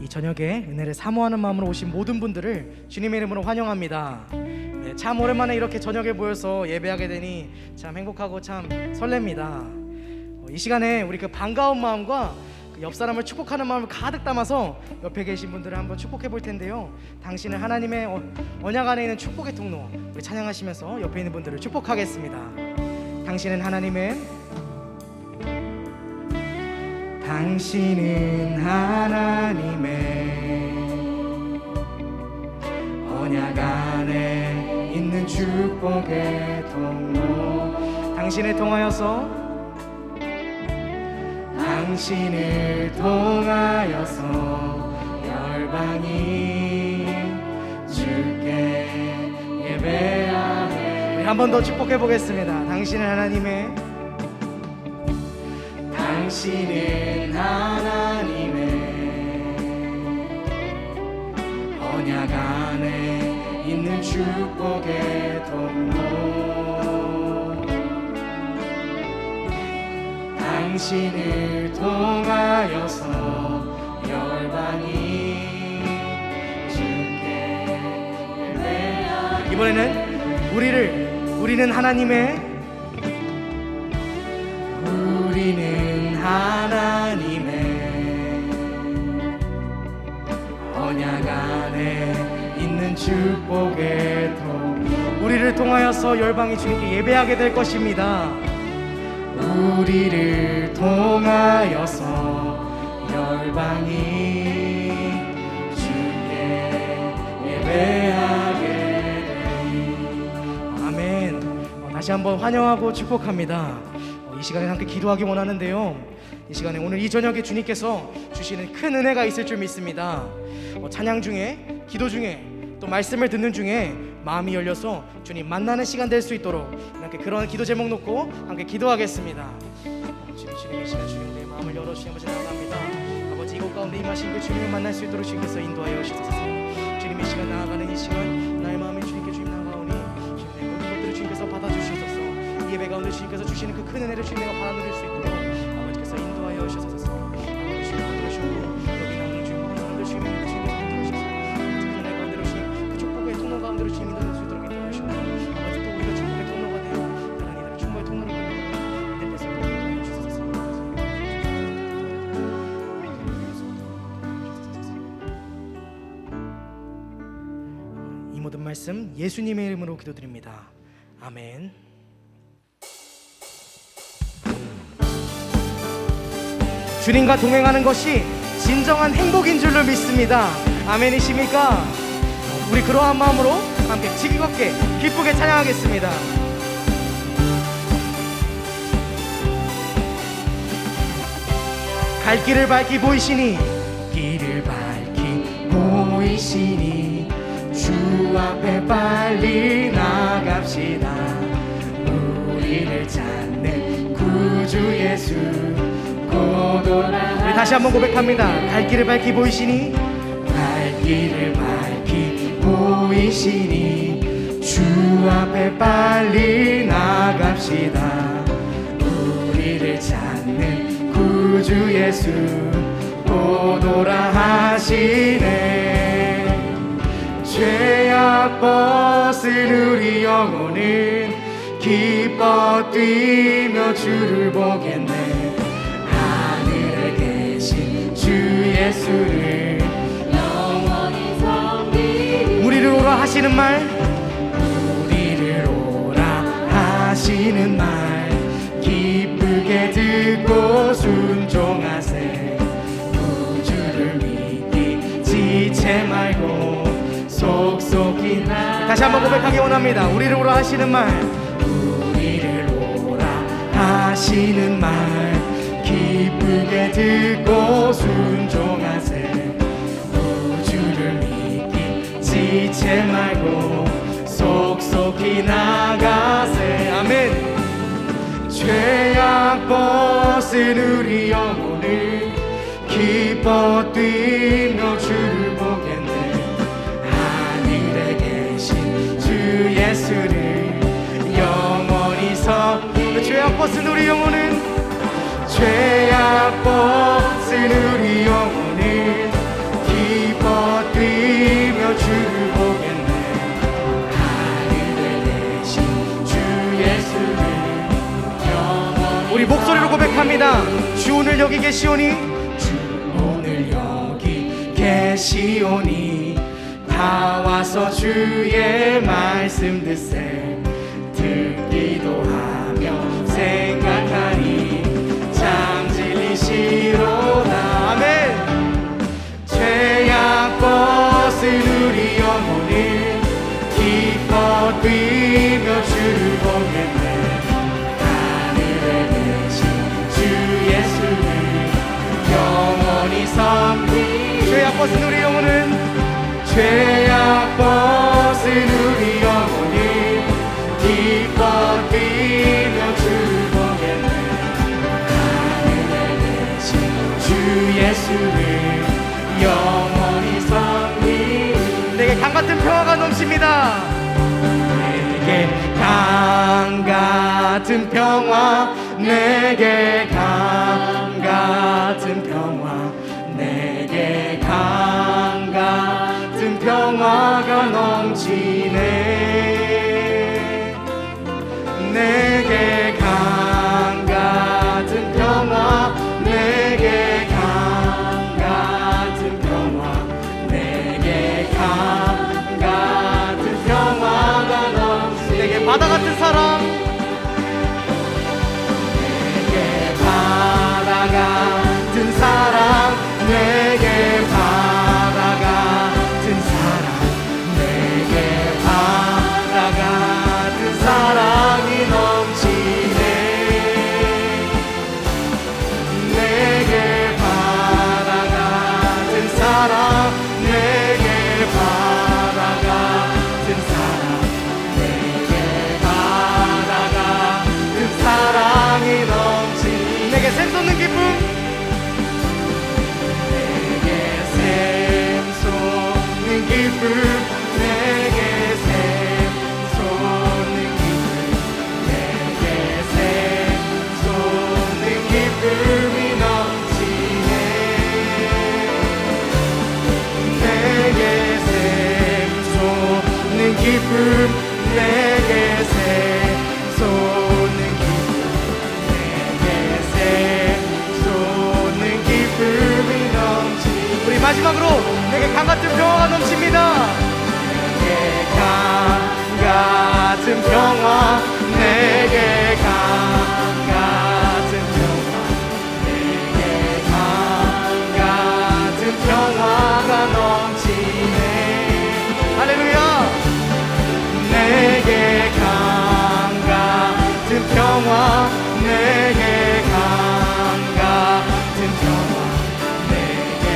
이 저녁에 은혜를 사모하는 마음으로 오신 모든 분들을 주님의 이름으로 환영합니다. 네, 참 오랜만에 이렇게 저녁에 모여서 예배하게 되니 참 행복하고 참 설렙니다. 이 시간에 우리 그 반가운 마음과 그 옆 사람을 축복하는 마음을 가득 담아서 옆에 계신 분들을 한번 축복해 볼 텐데요. 당신은 하나님의 언약 안에 있는 축복의 통로, 우리 찬양하시면서 옆에 있는 분들을 축복하겠습니다. 당신은 하나님의 언약 안에 있는 축복의 통로. 당신을 통하여서 열방이 주께 예배하네. 우리 한 번 더 축복해 보겠습니다. 당신은 하나님의 언약 안에 있는 축복의 통로. 당신을 통하여서 열방이 주께 예배하네. 이번에는 우리는 하나님의 언약 안에 있는 축복의 통로. 우리를 통하여서 열방이 주님께 예배하게 될 것입니다. 우리를 통하여서 열방이 주께 예배하게 되리. 아멘. 다시 한번 환영하고 축복합니다. 이 시간에 함께 기도하기 원하는데요, 이 시간에 오늘 이 저녁에 주님께서 주시는 큰 은혜가 있을 줄 믿습니다. 찬양 중에, 기도 중에, 또 말씀을 듣는 중에 마음이 열려서 주님 만나는 시간 될 수 있도록 이렇게 그런 기도 제목 놓고 함께 기도하겠습니다. 주님 이 시간 주님 내 마음을 열어주시니 아버지 나아갑니다. 아버지 이곳 가운데 임하신 그 주님을 만날 수 있도록 주님께서 인도하여 주셔서 주님 이 시간 나아가는 이 시간 나의 마음이 주님께 주님 나아가오니 주님 내 모든 것들을 주님께서 받아주시소서. 이 예배 가운데 주님께서 주시는 그 큰 은혜를 주님 내가 받아 누릴 수 있도록 아버지께서 인도하여 주셔서 아버지 주님 들으시고 여기 나오는 주님 모든 주님께서 인도하셔서 특별한 가운데로 주님 그 축복의 통로 가운데로 주님 인도할 수 있도록 인도하시고 아버지 또 우리가 축복의 통로가 되어 다른 이들의 축복의 통로를 끊는 내 뺏을 때 인도하여 주셔서 이 모든 말씀 예수님의 이름으로 기도드립니다. 아멘. 주님과 동행하는 것이 진정한 행복인 줄로 믿습니다. 아멘이십니까? 우리 그러한 마음으로 함께 즐겁게 기쁘게 찬양하겠습니다. 갈 길을 밝히 보이시니 주 앞에 빨리 나갑시다. 우리를 찾는 구주 예수 우리 다시 한번 고백합니다. 갈 길을 밝히 보이시니 주 앞에 빨리 나갑시다. 우리를 찾는 구주 예수 오도라 하시네. 죄악 벗은 우리 영혼은 기뻐 뛰며 주를 보겠네. 주 예수를 영원히 섬기리. 우리를 오라 하시는 말 기쁘게 듣고 순종하세. 구주를 믿기 지체 말고 속속히 다시 한번 고백하기 원합니다. 우리를 오라 하시는 말 기쁘게 듣고 순종하세. 우주를 믿기 지체 말고 속속히 나가세. 아멘. 죄악 벗은 우리 영혼을 기뻐 뛰며 주를 보겠네. 하늘에 계신 주 예수를 영원히 죄악 벗은 우리 영혼은 죄악 벗은 우리 영혼을 우리 목소리로 고백합니다. 주 오늘 여기 계시오니, 주 오늘 여기 계시오니, 다 와서 주의 말씀 듣기도 하며 생각하니 참 진리시로다. 아멘. 죄악 벗으리 영혼을 기뻐 뛰며 주를 보겠네. 하늘에 계신 주 예수를 영원히 섬기. 죄악 벗은 우리 영혼은, 죄악 벗은 우리 영혼을 기뻐 뛰며 주를 보겠네. 하늘에 계신 주 예수를 영원히 섬기. 내게 강같은 평화가 넘칩니다. 내게 강같은 평화, 내게 강같은 평화, 내게 강같은 평화가 넘치네. 내게 강같은 평화, 내게 강같은 평화, 내게 강같은 평화가 넘치네. 내게 바다 같은 사랑, 내게 바다 같은 사랑, 내게 바다 같은 사랑, 내게 바다 같은 사랑이 넘치네. 내게 바다 같은 사랑, 내게 바다 같은 사랑, 내게 바다 같은 사랑이 넘치네. 내게 샘솟는 기쁨, 기쁨, 내게 샘솟는 기쁨, 내게 샘솟는 기쁨이 넘치네. 내게 샘솟는 기쁨, 내게 샘솟는 기쁨, 내게 샘솟는 기쁨이 넘치네. 우리 마지막으로 내게 강같은 평화가 넘칩니다. 내게 강같은 평화, 내게 강같은 평화, 내게 강같은 평화가 넘치네. 할렐루야. 내게 강같은 평화, 내게 강같은 평화, 내게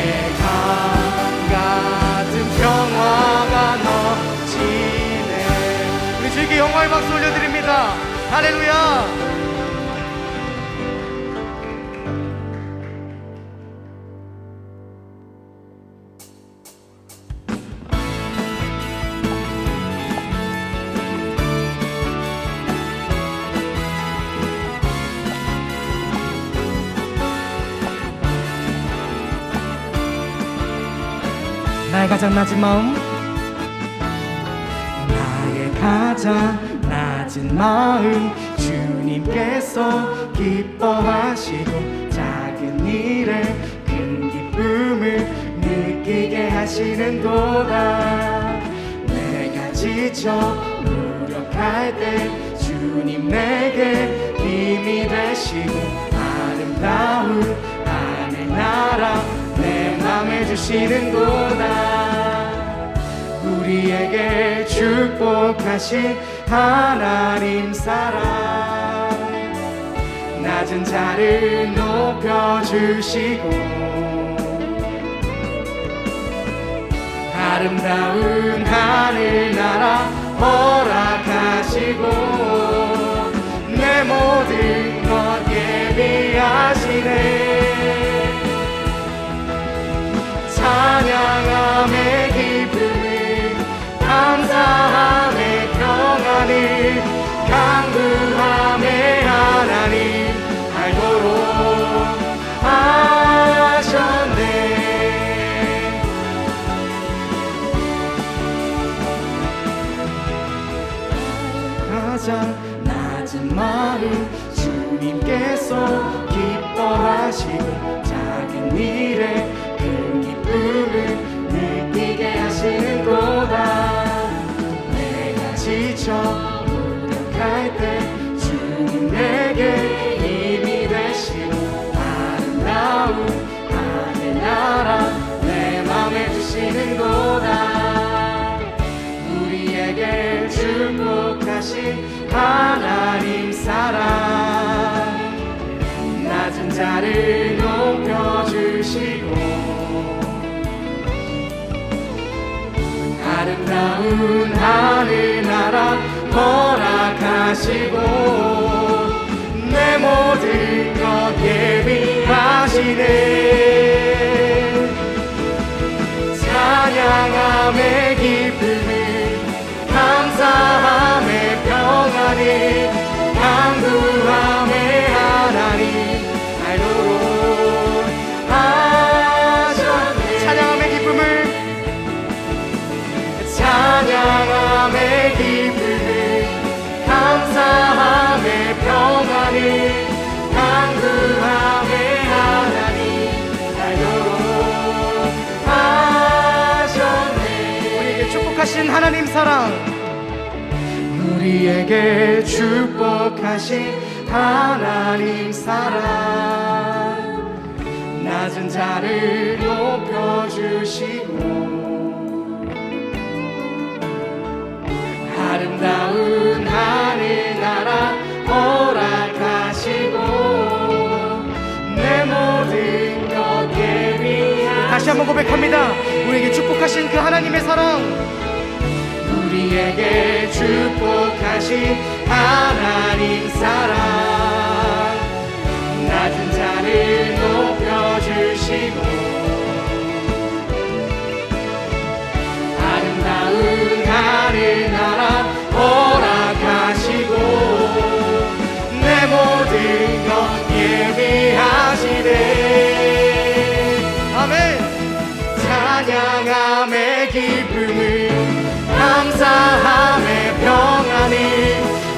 강같은 평화가 넘치네. 우리 주님께 영광의 박수 올려드립니다. 할렐루야. 나의 가장 낮은 마음, 나의 가장 낮은 마음, 주님께서 기뻐하시고 작은 일에 큰 기쁨을 느끼게 하시는도다. 내가 지쳐 무력할 때 주님 내게 힘이 되시고 아름다운 하늘 나라 내 맘에 주시는도다. 우리에게 축복하신 하나님 사랑, 낮은 자를 높여주시고 아름다운 하늘나라 허락하시고 내 모든 것 예비하시네. 찬양함의 기쁨을, 감사함의 평안을, 강구함의 하나님 알도록 하셨네. 가장 낮은 마음, 주님 주님께서 기뻐하시고 작은 일에 큰 기쁨을 느끼게 하시는도다. 내가 지쳐 무력할 때 주님 내게 힘이 되시고 아름다운 하늘 나라 내 맘에 주시는도다. 우리에게 축복하신 하나님 사랑 낮은 자를 높여주시고 아름다운 하늘나라 허락하시고 내 모든 것 예비하시네. 찬양함의 기쁨을 감사함의 평안을 강구함의 하나님 알도록 하셨네. 찬양함의 기쁨을 감사함의 평안을 강구함의 하나님 알도록 하셨네. 우리에게 축복하신 하나님 사랑, 우리에게 축복하신 하나님 사랑 낮은 자를 높여주시고 아름다운 하늘나라 허락하시고 내 모든 것 예비하시네. 다시 한번 고백합니다. 우리에게 축복하신 그 하나님의 사랑, 우리에게 축복하신 하나님 사랑 낮은 자를 높여주시고 아름다운 하늘나라 허락하시고 내 모든 것 예비하시네. 아멘. 찬양함의 기쁨을 감사함의 평안을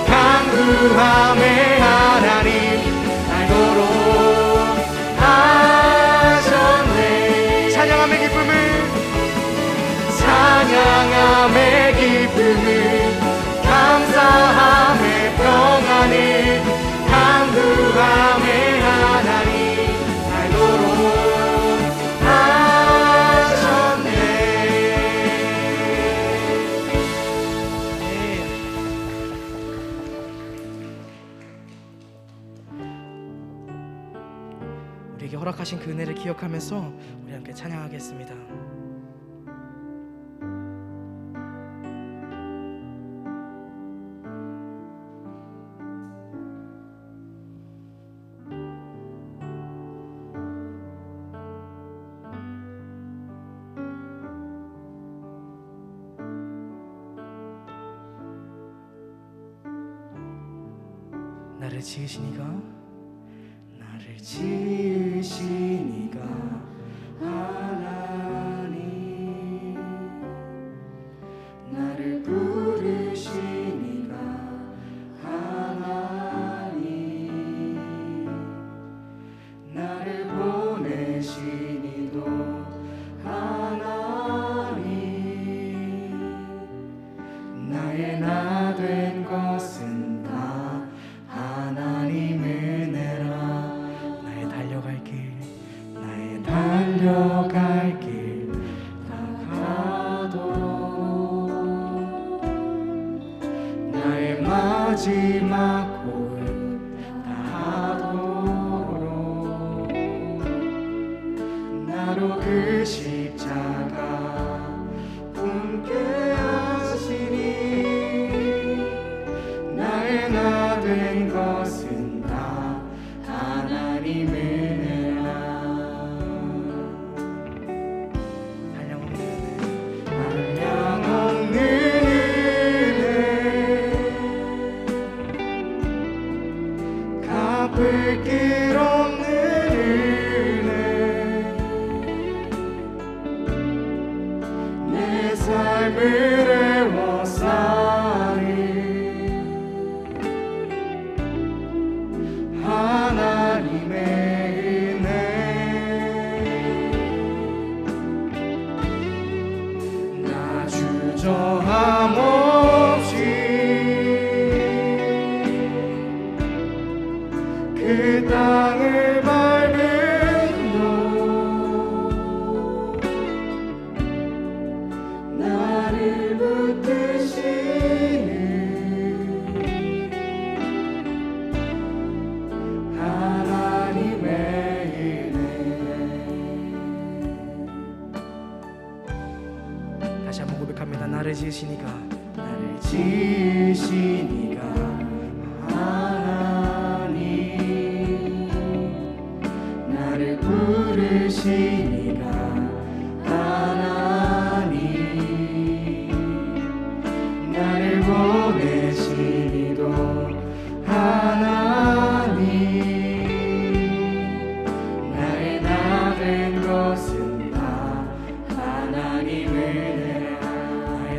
강구함의 하나님 알도록 하셨네. 찬양함의 기쁨을 감사함의 평안을 강구함의 하나님 알도록 하셨네. 우리에게 허락하신 그 은혜를 기억하면서 우리 함께 찬양하겠습니다. 나를 지으시니가 하나님 나를 부르시니가 하나님 나를 보내시니도 하나님 나의 나 된 것은 다 하나님 은혜라. 나의 달려갈 길 다 가도록 나의 마지막 호흡 다 하도록 나로 그 십자가 품게 하시니 나의 나 된 것은 다 하나님 은혜라. 은혜 나 주저함 없이 그 땅을 밟은 너 나를 붙드시는 하나님의 은혜 다시 한번 고백합니다. 나를 지으시니가 나를 지으시니가 하나님 나를 부르시니가 하나님 나를 보내시니도 하나님 나의 나된 것은 다 하나님의 은혜라 나의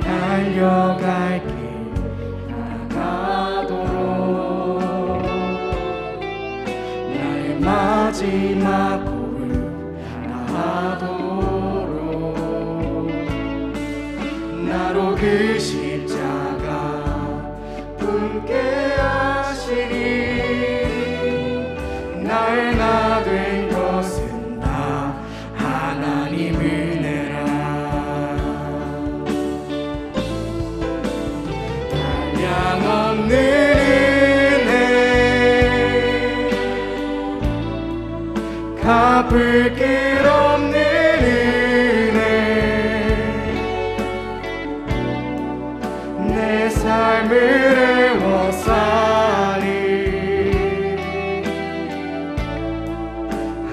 달려갈 길 나가도록 나의 마지막 고를 다하도록 나로 그 십자가 분께 하시리 나의 나 된 것은 다 하나님 은혜라 한량없는 은혜 갚을 길 없는 은혜 내 삶을 애워싸리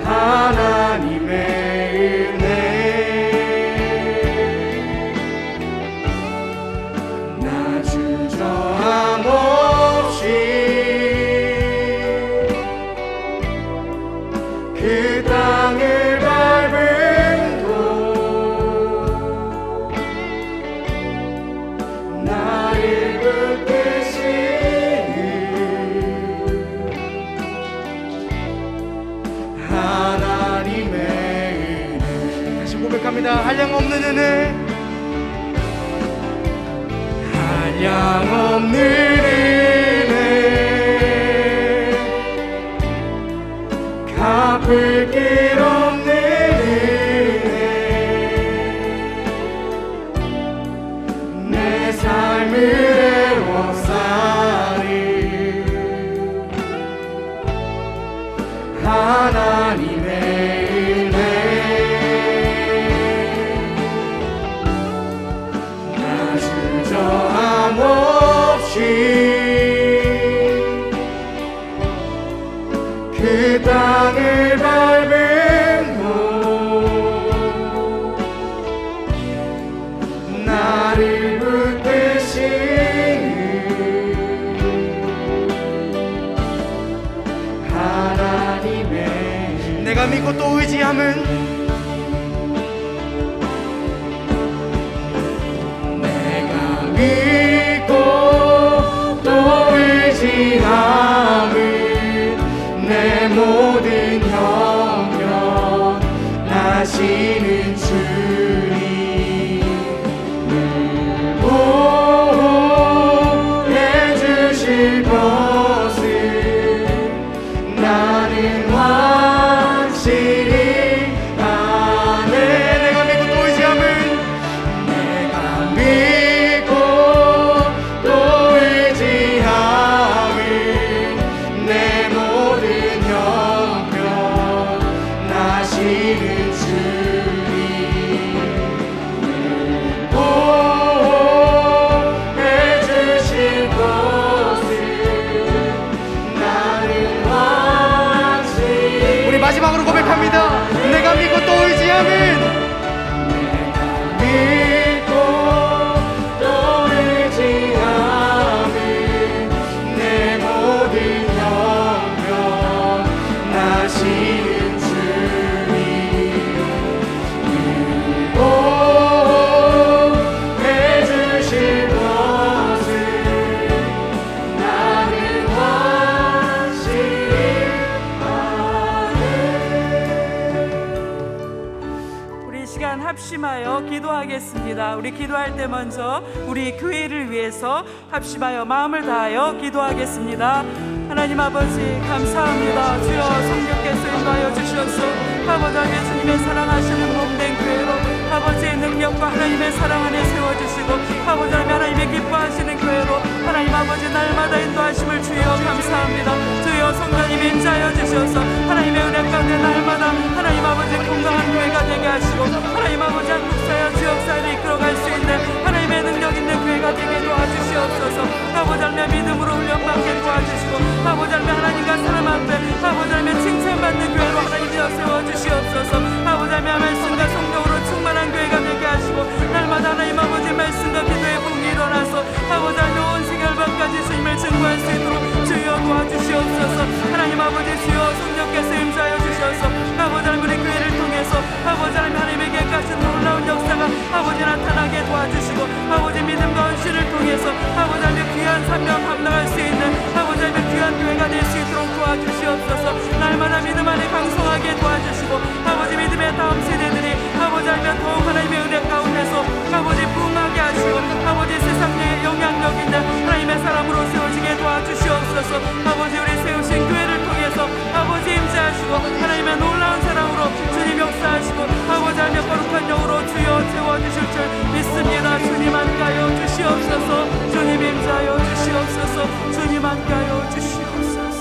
하나님의 은혜 나 주저함 없이 그 땅을 밟은 곳 나를 붙드시는 하나님의 은혜 다시 고백합니다. 한량없는 은혜 한량없는 은혜 갚을 길 없는 은혜 내 삶을 애워싸리 하나님의 은혜 나 주저함 없이 그 땅을 밟은 곳 나를 붙드시는 하나님의 내가 믿고 또 의지함은 내가 믿고 또 의지함은 내 모든 형편 하시는 주님 늘 보호해 주실 것을 나는 확실히 아네 내가 믿고 또 의지함은 내가 믿고 또 의지함은 내 모든 형편 나시는 주님 보호해 주실 것을 나는 확실히 우리 마지막으로 고백합니다. 내가 믿고 또 의지함은 믿고 또 의지함은 내 모든 형편 나시는 주님 보호해 주실 것을 나는 확실히 합심하여 기도하겠습니다. 우리 기도할 때 먼저 우리 교회를 위해서 합심하여 마음을 다하여 기도하겠습니다. 하나님 아버지 감사합니다. 주여 성령께서 인도하여 주시옵소서. 아버지 하나님 주님의 사랑하시는 몸된 교회로 아버지의 능력과 하나님의 사랑 안에 세워주시고 아버지 하나님의 기뻐하시는 교회로 하나님 아버지 날마다 인도하심을 주여 감사합니다. 주여 성령님 인자하여 주셔서 하나님의 은혜 가운데 날마다 하나님 아버지 건강한 교회가 되게 하시고 하나님 아버지 한국사와 지역사회를 이끌어갈 수 있는 하나님의 능력 있는 교회가 되게 도와주시옵소서. 아버지 하나님 믿음으로 훈련받게 도와주시고 아버지 하나님과 사람 앞에 아버지 하나님 칭찬받는 교회로 하나님이여 세워주시옵소서. 아버지 하나님 말씀과 성령으로 충만한 교회가 되게 하시고 날마다 하나님 아버지 말씀과 기도의 붕이 일어나서 아버지 하나님 온 세계열방까지 주님을 증거할 수 있도록 주여 도와주시옵소서. 하나님 아버지 주여 성령께서 임자하여 주셔서 아버지 하나님 우리 교회를 통해서 아버지 하나님에게 가신 놀라운 역사가 아버지 나타나게 도와주시고 아버지 믿음과 헌신을 통해서 아버지 하나님 귀한 사명 감당할 수 있는 아버지 하나님 귀한 교회가 될 수 있도록 도와주시옵소서. 날마다 믿음 안에 강성하게 도와주시고 아버지 믿음의 다음 세대들이 아버지 하나님 더욱 하나님의 은혜 가운데서 아버지 부흥하게 하시고 아버지 세상에 영향력 있는 하나님의 사람으로 세워지게 도와주시옵소서. 아버지 우리 세우신 교회를 통해서 아버지 임재하시고 하나님의 놀라운 사랑으로 주님 역사하시고 아버지 하나님 거룩한 영으로 주여 채워주실 줄 믿습니다. 주님 함께하여 주시옵소서. 주님 임재하여 주시옵소서. 주님 함께하여 주시옵소서.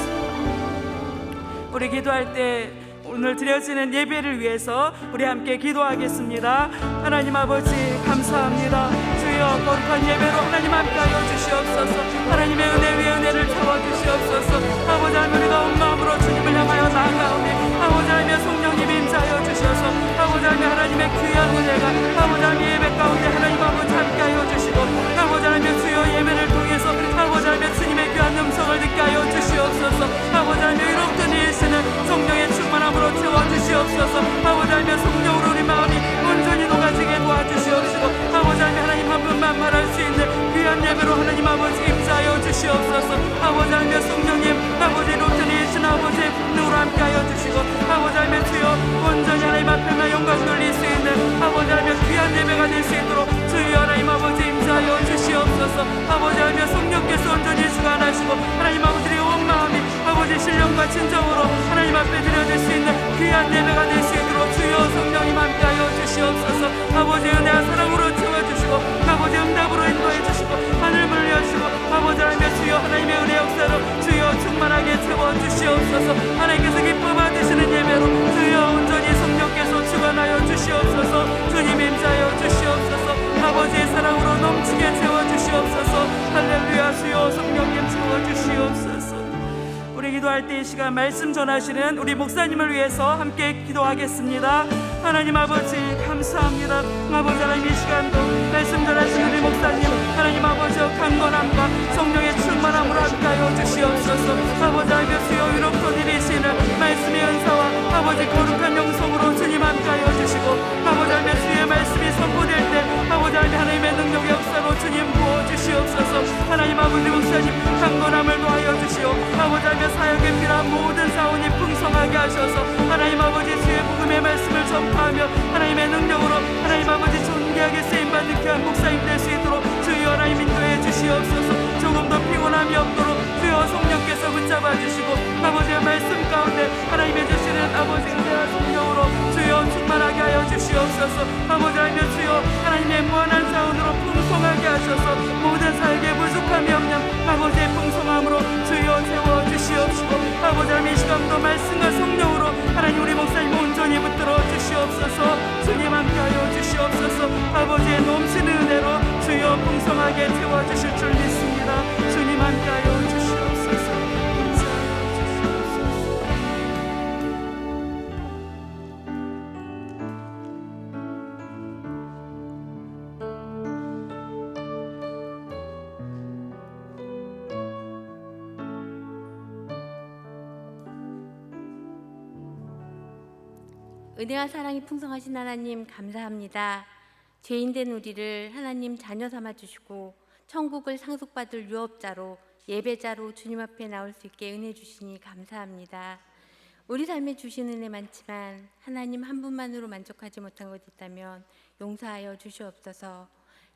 우리 기도할 때 오늘 드려지는 예배를 위해서 우리 함께 기도하겠습니다. 하나님 아버지 감사합니다. 주여 거룩한 예배로 하나님 함께하여 주시옵소서. 하나님의 은혜 위에 은혜를 채워주시옵소서. 아버지 하나님 우리가 온 마음으로 주님을 향하여 나아가오니 아버지 하나님의 성령님 임자하여 주셔서 아버지 하나님의 귀한 은혜가 아버지 하나님의 예배 가운데 하나님 아버지 함께하여 주시고 아버지 하나님의 주여 예배를 통해서 아버지 하나님의 주님의 귀한 음성을 듣게 하여 주시옵소서. 아버지 하나님의 이롭던 일시는 성령의 충만함으로 채워주시옵소서. 아버지 하나님의 성령으로 우리 마음이 온전히 녹아지게 도와주시옵시고 아버지 하나님 한 분만 말할 수 있는 귀한 예배로 하나님 아버지 임자하여 주시옵소서. 아버지 하나님의 성령님 아버지 이롭던 일신 아버지의 분노로 함께하여 주시고 아버지 하나님의 주여 온전히 하나님 앞에만 영광 돌릴 수 있는 아버지 하나님의 귀한 예배가 될 수 있도록 주여 하나님 아버지 임자하여 주시옵소서. 아버지 하나님의 성령께서 온전히 주관하시고 하나님 아버지의 온 마음이 아버지 신령과 진정으로 하나님 앞에 드려질 수 있는 귀한 예배가 될 수 있도록 주여 성령님 함께하여 주시옵소서. 아버지 은혜와 사랑으로 채워주시고 아버지 응답으로 인도해 주시고 하늘문을 여시고 아버지 하나님의 주여 하나님의 은혜 역사로 주여 충만하게 채워주시옵소서. 하나님께서 기뻐 받으시는 예배로 주여 온전히 성령께서 주관하여 주시옵소서. 주님 임자하여 주시옵소서. 아버지의 사랑으로 넘치게 채워주시옵소서. 할렐루야. 주여 성령님 채워주시옵소서. 우리 기도할 때 이 시간 말씀 전하시는 우리 목사님을 위해서 함께 기도하겠습니다. 하나님 아버지 감사합니다. 아버지 하나님 이 시간도 말씀 전하시는 우리 목사님 하나님 아버지 강건함과 성령의 충만함으로 함께하여 주시옵소서. 아버지 하나님 주여 이롭던 일이시는 말씀의 은사와 아버지 거룩한 영성으로 주님 함께하여 주시고 아버지 하나님 주의 말씀이 선포될 때 아버지 하나님의 능력의 역사로 주님 부어주시옵소서. 하나님 아버지 목사님 강건함을 더하여 주시오. 아버지 하나님 사역에 필요한 모든 사원이 풍성하게 하셔서 하나님 아버지 주의 복음의 말씀을 전파하며 하나님의 능력으로 하나님 아버지 존귀하게 쓰임받는 귀한 목사님 될 수 있도록 주여 하나님 인도해 주시옵소서. 조금 더 피곤함이 없도록 주여 성령께서 붙잡아 주시고 아버지의 말씀 가운데 하나님의 주시는 아버지 은혜와 성령으로 주여 충만하게 하여 주시옵소서. 아버지 하나님의 주여 하나님의 무한한 자원으로 풍성하게 하셔서 모든 사역에 부족함이 없는 아버지의 풍성함으로 주여 채워주시옵시고 아버지 하나님 이 시간도 말씀과 성령으로 하나님 우리 목사님 온전히 붙들어 주시옵소서. 주님 함께하여 주시옵소서. 아버지의 넘치는 은혜로 주여 풍성하게 채워주실 줄 믿습니다. 주님 함께하여 주시옵소서. 감사하여 주시옵소서. 은혜와 사랑이 풍성하신 하나님 감사합니다. 죄인된 우리를 하나님 자녀 삼아 주시고 천국을 상속받을 유업자로 예배자로 주님 앞에 나올 수 있게 은혜 주시니 감사합니다. 우리 삶에 주신 은혜 많지만 하나님 한 분만으로 만족하지 못한 것 있다면 용서하여 주시옵소서.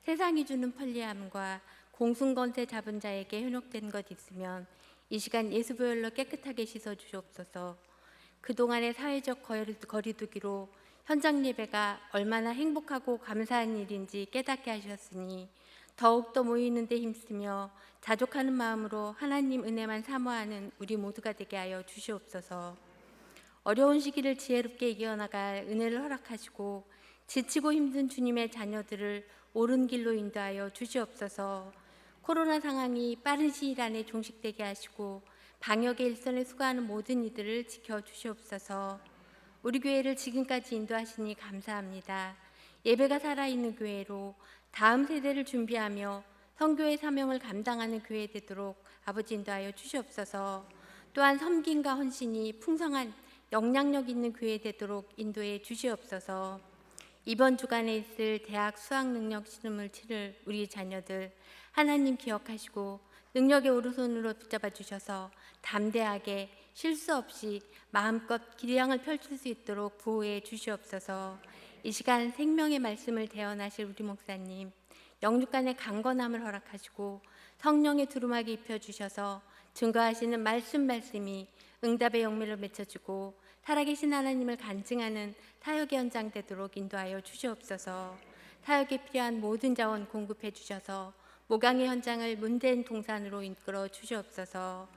세상이 주는 편리함과 공승건세 잡은 자에게 현혹된 것 있으면 이 시간 예수보혈로 깨끗하게 씻어 주시옵소서. 그동안의 사회적 거리두기로 현장 예배가 얼마나 행복하고 감사한 일인지 깨닫게 하셨으니 더욱더 모이는 데 힘쓰며 자족하는 마음으로 하나님 은혜만 사모하는 우리 모두가 되게 하여 주시옵소서. 어려운 시기를 지혜롭게 이겨나갈 은혜를 허락하시고 지치고 힘든 주님의 자녀들을 옳은 길로 인도하여 주시옵소서. 코로나 상황이 빠른 시일 안에 종식되게 하시고 방역의 일선에 수고하는 모든 이들을 지켜주시옵소서. 우리 교회를 지금까지 인도하시니 감사합니다. 예배가 살아있는 교회로 다음 세대를 준비하며 선교의 사명을 감당하는 교회 되도록 아버지 인도하여 주시옵소서. 또한 섬김과 헌신이 풍성한 영향력 있는 교회 되도록 인도해 주시옵소서. 이번 주간에 있을 대학 수학 능력 시험을 치를 우리 자녀들 하나님 기억하시고 능력의 오른손으로 붙잡아 주셔서 담대하게 실수 없이 마음껏 기량을 펼칠 수 있도록 보호해 주시옵소서. 이 시간 생명의 말씀을 대언하실 우리 목사님 영육간의 강건함을 허락하시고 성령의 두루마기 입혀주셔서 증거하시는 말씀이 응답의 영매를 맺혀주고 살아계신 하나님을 간증하는 사역의 현장 되도록 인도하여 주시옵소서. 사역에 필요한 모든 자원 공급해 주셔서 목양의 현장을 문대한 동산으로 이끌어 주시옵소서.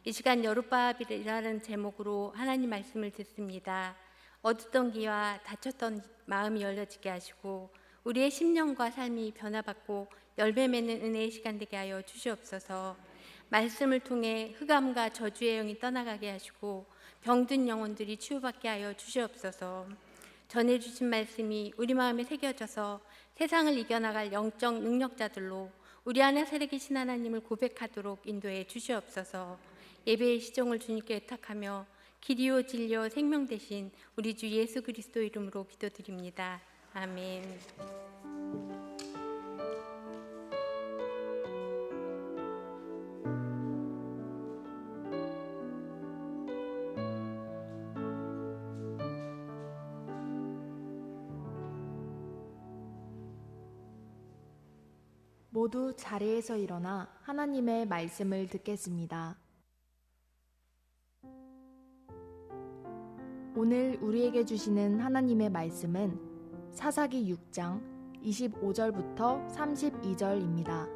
이 시간 여룻바합이라는 제목으로 하나님 말씀을 듣습니다. 어두던 기와 닫혔던 마음이 열려지게 하시고 우리의 심령과 삶이 변화받고 열매 맺는 은혜의 시간 되게 하여 주시옵소서. 말씀을 통해 흑암과 저주의 영이 떠나가게 하시고 병든 영혼들이 치유받게 하여 주시옵소서. 전해주신 말씀이 우리 마음에 새겨져서 세상을 이겨나갈 영적 능력자들로 우리 안에 살아계신 하나님을 고백하도록 인도해 주시옵소서. 예배의 시종을 주님께 의탁하며 길이요 진리요 생명 되신 우리 주 예수 그리스도 이름으로 기도드립니다. 아멘. 모두 자리에서 일어나 하나님의 말씀을 듣겠습니다. 오늘 우리에게 주시는 하나님의 말씀은 사사기 6장 25절부터 32절입니다.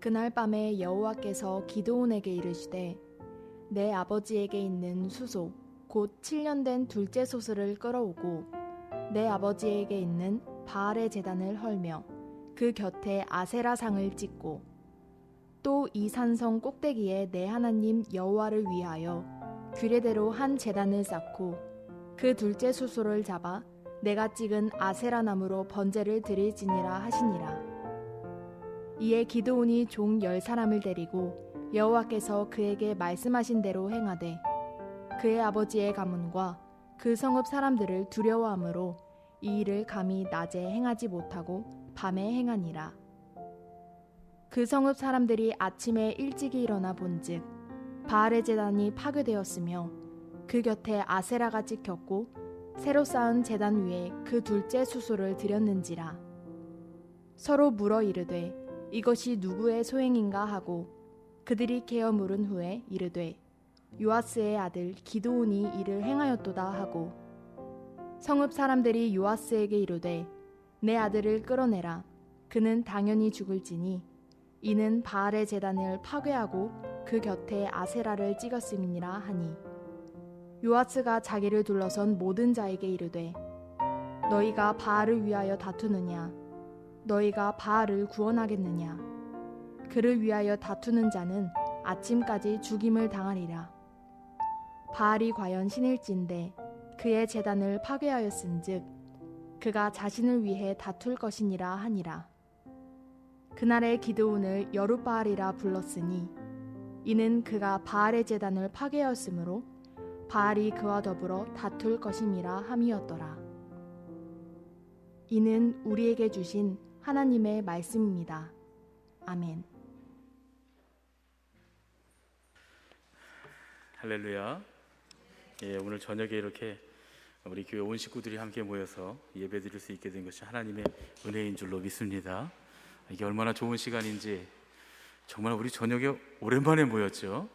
그날 밤에 여호와께서 기드온에게 이르시되 내 아버지에게 있는 수소 곧 7년 된 둘째 소스를 끌어오고 내 아버지에게 있는 바알의 제단을 헐며 그 곁에 아세라상을 찍고 또 이 산성 꼭대기에 내 하나님 여호와를 위하여 규례대로 한 제단을 쌓고 그 둘째 수소를 잡아 내가 찍은 아세라 나무로 번제를 드릴지니라 하시니라. 이에 기드온이 종 10사람을 데리고 여호와께서 그에게 말씀하신 대로 행하되 그의 아버지의 가문과 그 성읍 사람들을 두려워하므로 이 일을 감히 낮에 행하지 못하고 밤에 행하니라. 그 성읍 사람들이 아침에 일찍이 일어나 본즉 바알의 제단이 파괴되었으며 그 곁에 아세라가 찍혔고 새로 쌓은 제단 위에 그 둘째 수소를 드렸는지라. 서로 물어 이르되 이것이 누구의 소행인가 하고 그들이 개어 물은 후에 이르되 요아스의 아들 기드온이 이를 행하였도다 하고 성읍 사람들이 요아스에게 이르되 내 아들을 끌어내라. 그는 당연히 죽을지니 이는 바알의 제단을 파괴하고 그 곁에 아세라를 찍었음이니라 하니 요아스가 자기를 둘러선 모든 자에게 이르되 너희가 바알을 위하여 다투느냐 너희가 바알을 구원하겠느냐 그를 위하여 다투는 자는 아침까지 죽임을 당하리라. 바알이 과연 신일진데 그의 제단을 파괴하였은즉 그가 자신을 위해 다툴 것이니라 하니라. 그날에 기드온을 여룻바알이라 불렀으니 이는 그가 바알의 제단을 파괴하였으므로 바알이 그와 더불어 다툴 것임이라 함이었더라. 이는 우리에게 주신 하나님의 말씀입니다. 아멘. 할렐루야. 예, 오늘 저녁에 이렇게 우리 교회 온 식구들이 함께 모여서 예배드릴 수 있게 된 것이 하나님의 은혜인 줄로 믿습니다. 이게 얼마나 좋은 시간인지 정말 우리 저녁에 오랜만에 모였죠.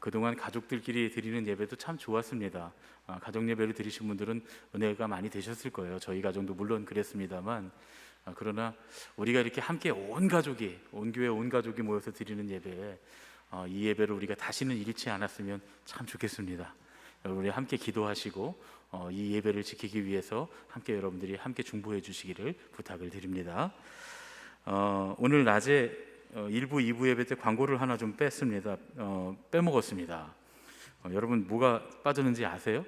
그동안 가족들끼리 드리는 예배도 참 좋았습니다. 가족 예배를 드리신 분들은 은혜가 많이 되셨을 거예요. 저희 가정도 물론 그랬습니다만, 그러나 우리가 이렇게 함께 온 가족이, 온 교회 온 가족이 모여서 드리는 예배에 이 예배를 우리가 다시는 잃지 않았으면 참 좋겠습니다. 우리 함께 기도하시고 이 예배를 지키기 위해서 함께 여러분들이 함께 중보해 주시기를 부탁을 드립니다. 오늘 낮에 1부, 2부 예배 때 광고를 하나 좀 뺐습니다. 빼먹었습니다. 여러분 뭐가 빠졌는지 아세요?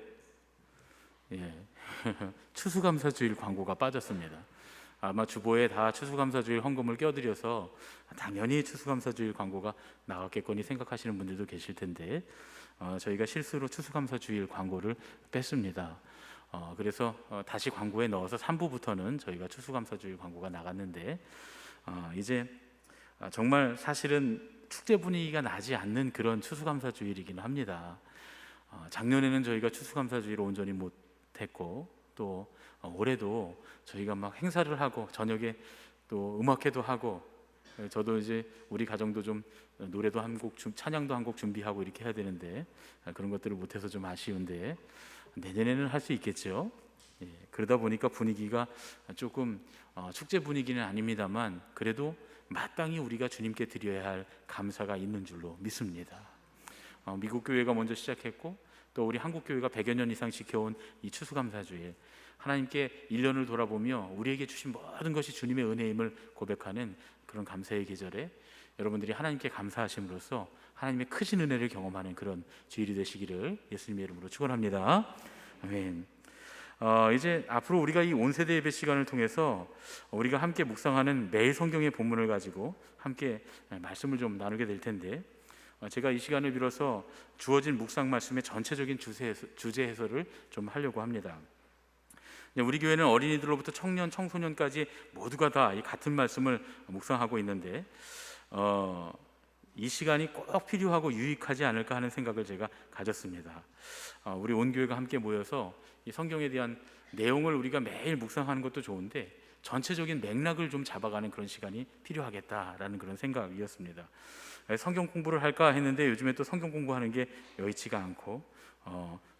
예. 추수감사주일 광고가 빠졌습니다. 아마 주보에 다 추수감사주일 헌금을 껴드려서 당연히 추수감사주일 광고가 나왔겠거니 생각하시는 분들도 계실 텐데, 저희가 실수로 추수감사주일 광고를 뺐습니다. 그래서 다시 광고에 넣어서 3부부터는 저희가 추수감사주일 광고가 나갔는데, 이제 정말 사실은 축제 분위기가 나지 않는 그런 추수감사주일이긴 합니다. 작년에는 저희가 추수감사주일을 온전히 못했고, 또 올해도 저희가 막 행사를 하고 저녁에 또 음악회도 하고, 저도 이제 우리 가정도 좀 노래도 한 곡, 찬양도 한 곡 준비하고 이렇게 해야 되는데 그런 것들을 못해서 좀 아쉬운데, 내년에는 할 수 있겠죠. 예, 그러다 보니까 분위기가 조금 축제 분위기는 아닙니다만 그래도 마땅히 우리가 주님께 드려야 할 감사가 있는 줄로 믿습니다. 미국 교회가 먼저 시작했고 또 우리 한국 교회가 100여 년 이상 지켜온 이 추수감사주일, 하나님께 1년을 돌아보며 우리에게 주신 모든 것이 주님의 은혜임을 고백하는 그런 감사의 계절에 여러분들이 하나님께 감사하심으로써 하나님의 크신 은혜를 경험하는 그런 주일이 되시기를 예수님의 이름으로 축원합니다. 아멘. 이제 앞으로 우리가 이 온세대 예배 시간을 통해서 우리가 함께 묵상하는 매일 성경의 본문을 가지고 함께 말씀을 좀 나누게 될 텐데, 제가 이 시간을 빌어서 주어진 묵상 말씀의 전체적인 주제 해설을 좀 하려고 합니다. 우리 교회는 어린이들로부터 청년, 청소년까지 모두가 다 이 같은 말씀을 묵상하고 있는데 이 시간이 꼭 필요하고 유익하지 않을까 하는 생각을 제가 가졌습니다. 우리 온 교회가 함께 모여서 이 성경에 대한 내용을 우리가 매일 묵상하는 것도 좋은데 전체적인 맥락을 좀 잡아가는 그런 시간이 필요하겠다라는 그런 생각이었습니다. 성경 공부를 할까 했는데 요즘에 또 성경 공부하는 게 여의치가 않고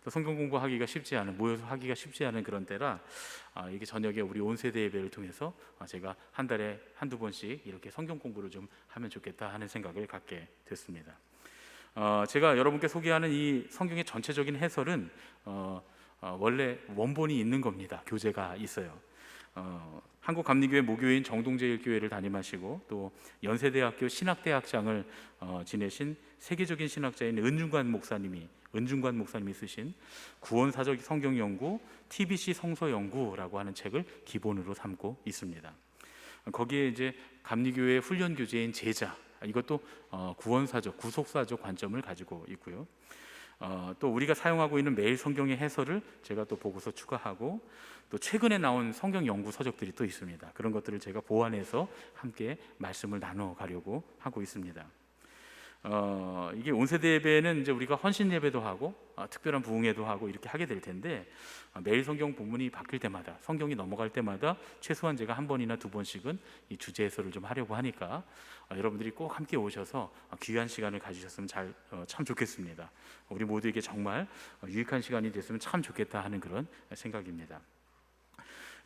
또 성경 공부하기가 쉽지 않은, 모여서 하기가 쉽지 않은 그런 때라 이게 저녁에 우리 온세대 예배를 통해서 제가 한 달에 한두 번씩 이렇게 성경 공부를 좀 하면 좋겠다 하는 생각을 갖게 됐습니다. 제가 여러분께 소개하는 이 성경의 전체적인 해설은 원래 원본이 있는 겁니다. 교재가 있어요. 한국감리교회 모교인 정동제일교회를 담임하시고 또 연세대학교 신학대학장을 지내신 세계적인 신학자인 은중관 목사님이 쓰신 구원사적 성경연구 TBC 성서연구라고 하는 책을 기본으로 삼고 있습니다. 거기에 이제 감리교회 훈련 교재인 제자, 이것도 구원사적, 구속사적 관점을 가지고 있고요. 또 우리가 사용하고 있는 매일 성경의 해설을 제가 또 보고서 추가하고, 또 최근에 나온 성경 연구 서적들이 또 있습니다. 그런 것들을 제가 보완해서 함께 말씀을 나눠 가려고 하고 있습니다. 이게 온세대 예배는 이제 우리가 헌신 예배도 하고 특별한 부흥회도 하고 이렇게 하게 될 텐데, 매일 성경 본문이 바뀔 때마다, 성경이 넘어갈 때마다 최소한 제가 한 번이나 두 번씩은 이 주제 해설을 좀 하려고 하니까 여러분들이 꼭 함께 오셔서 귀한 시간을 가지셨으면 참 좋겠습니다. 우리 모두에게 정말 유익한 시간이 됐으면 참 좋겠다 하는 그런 생각입니다.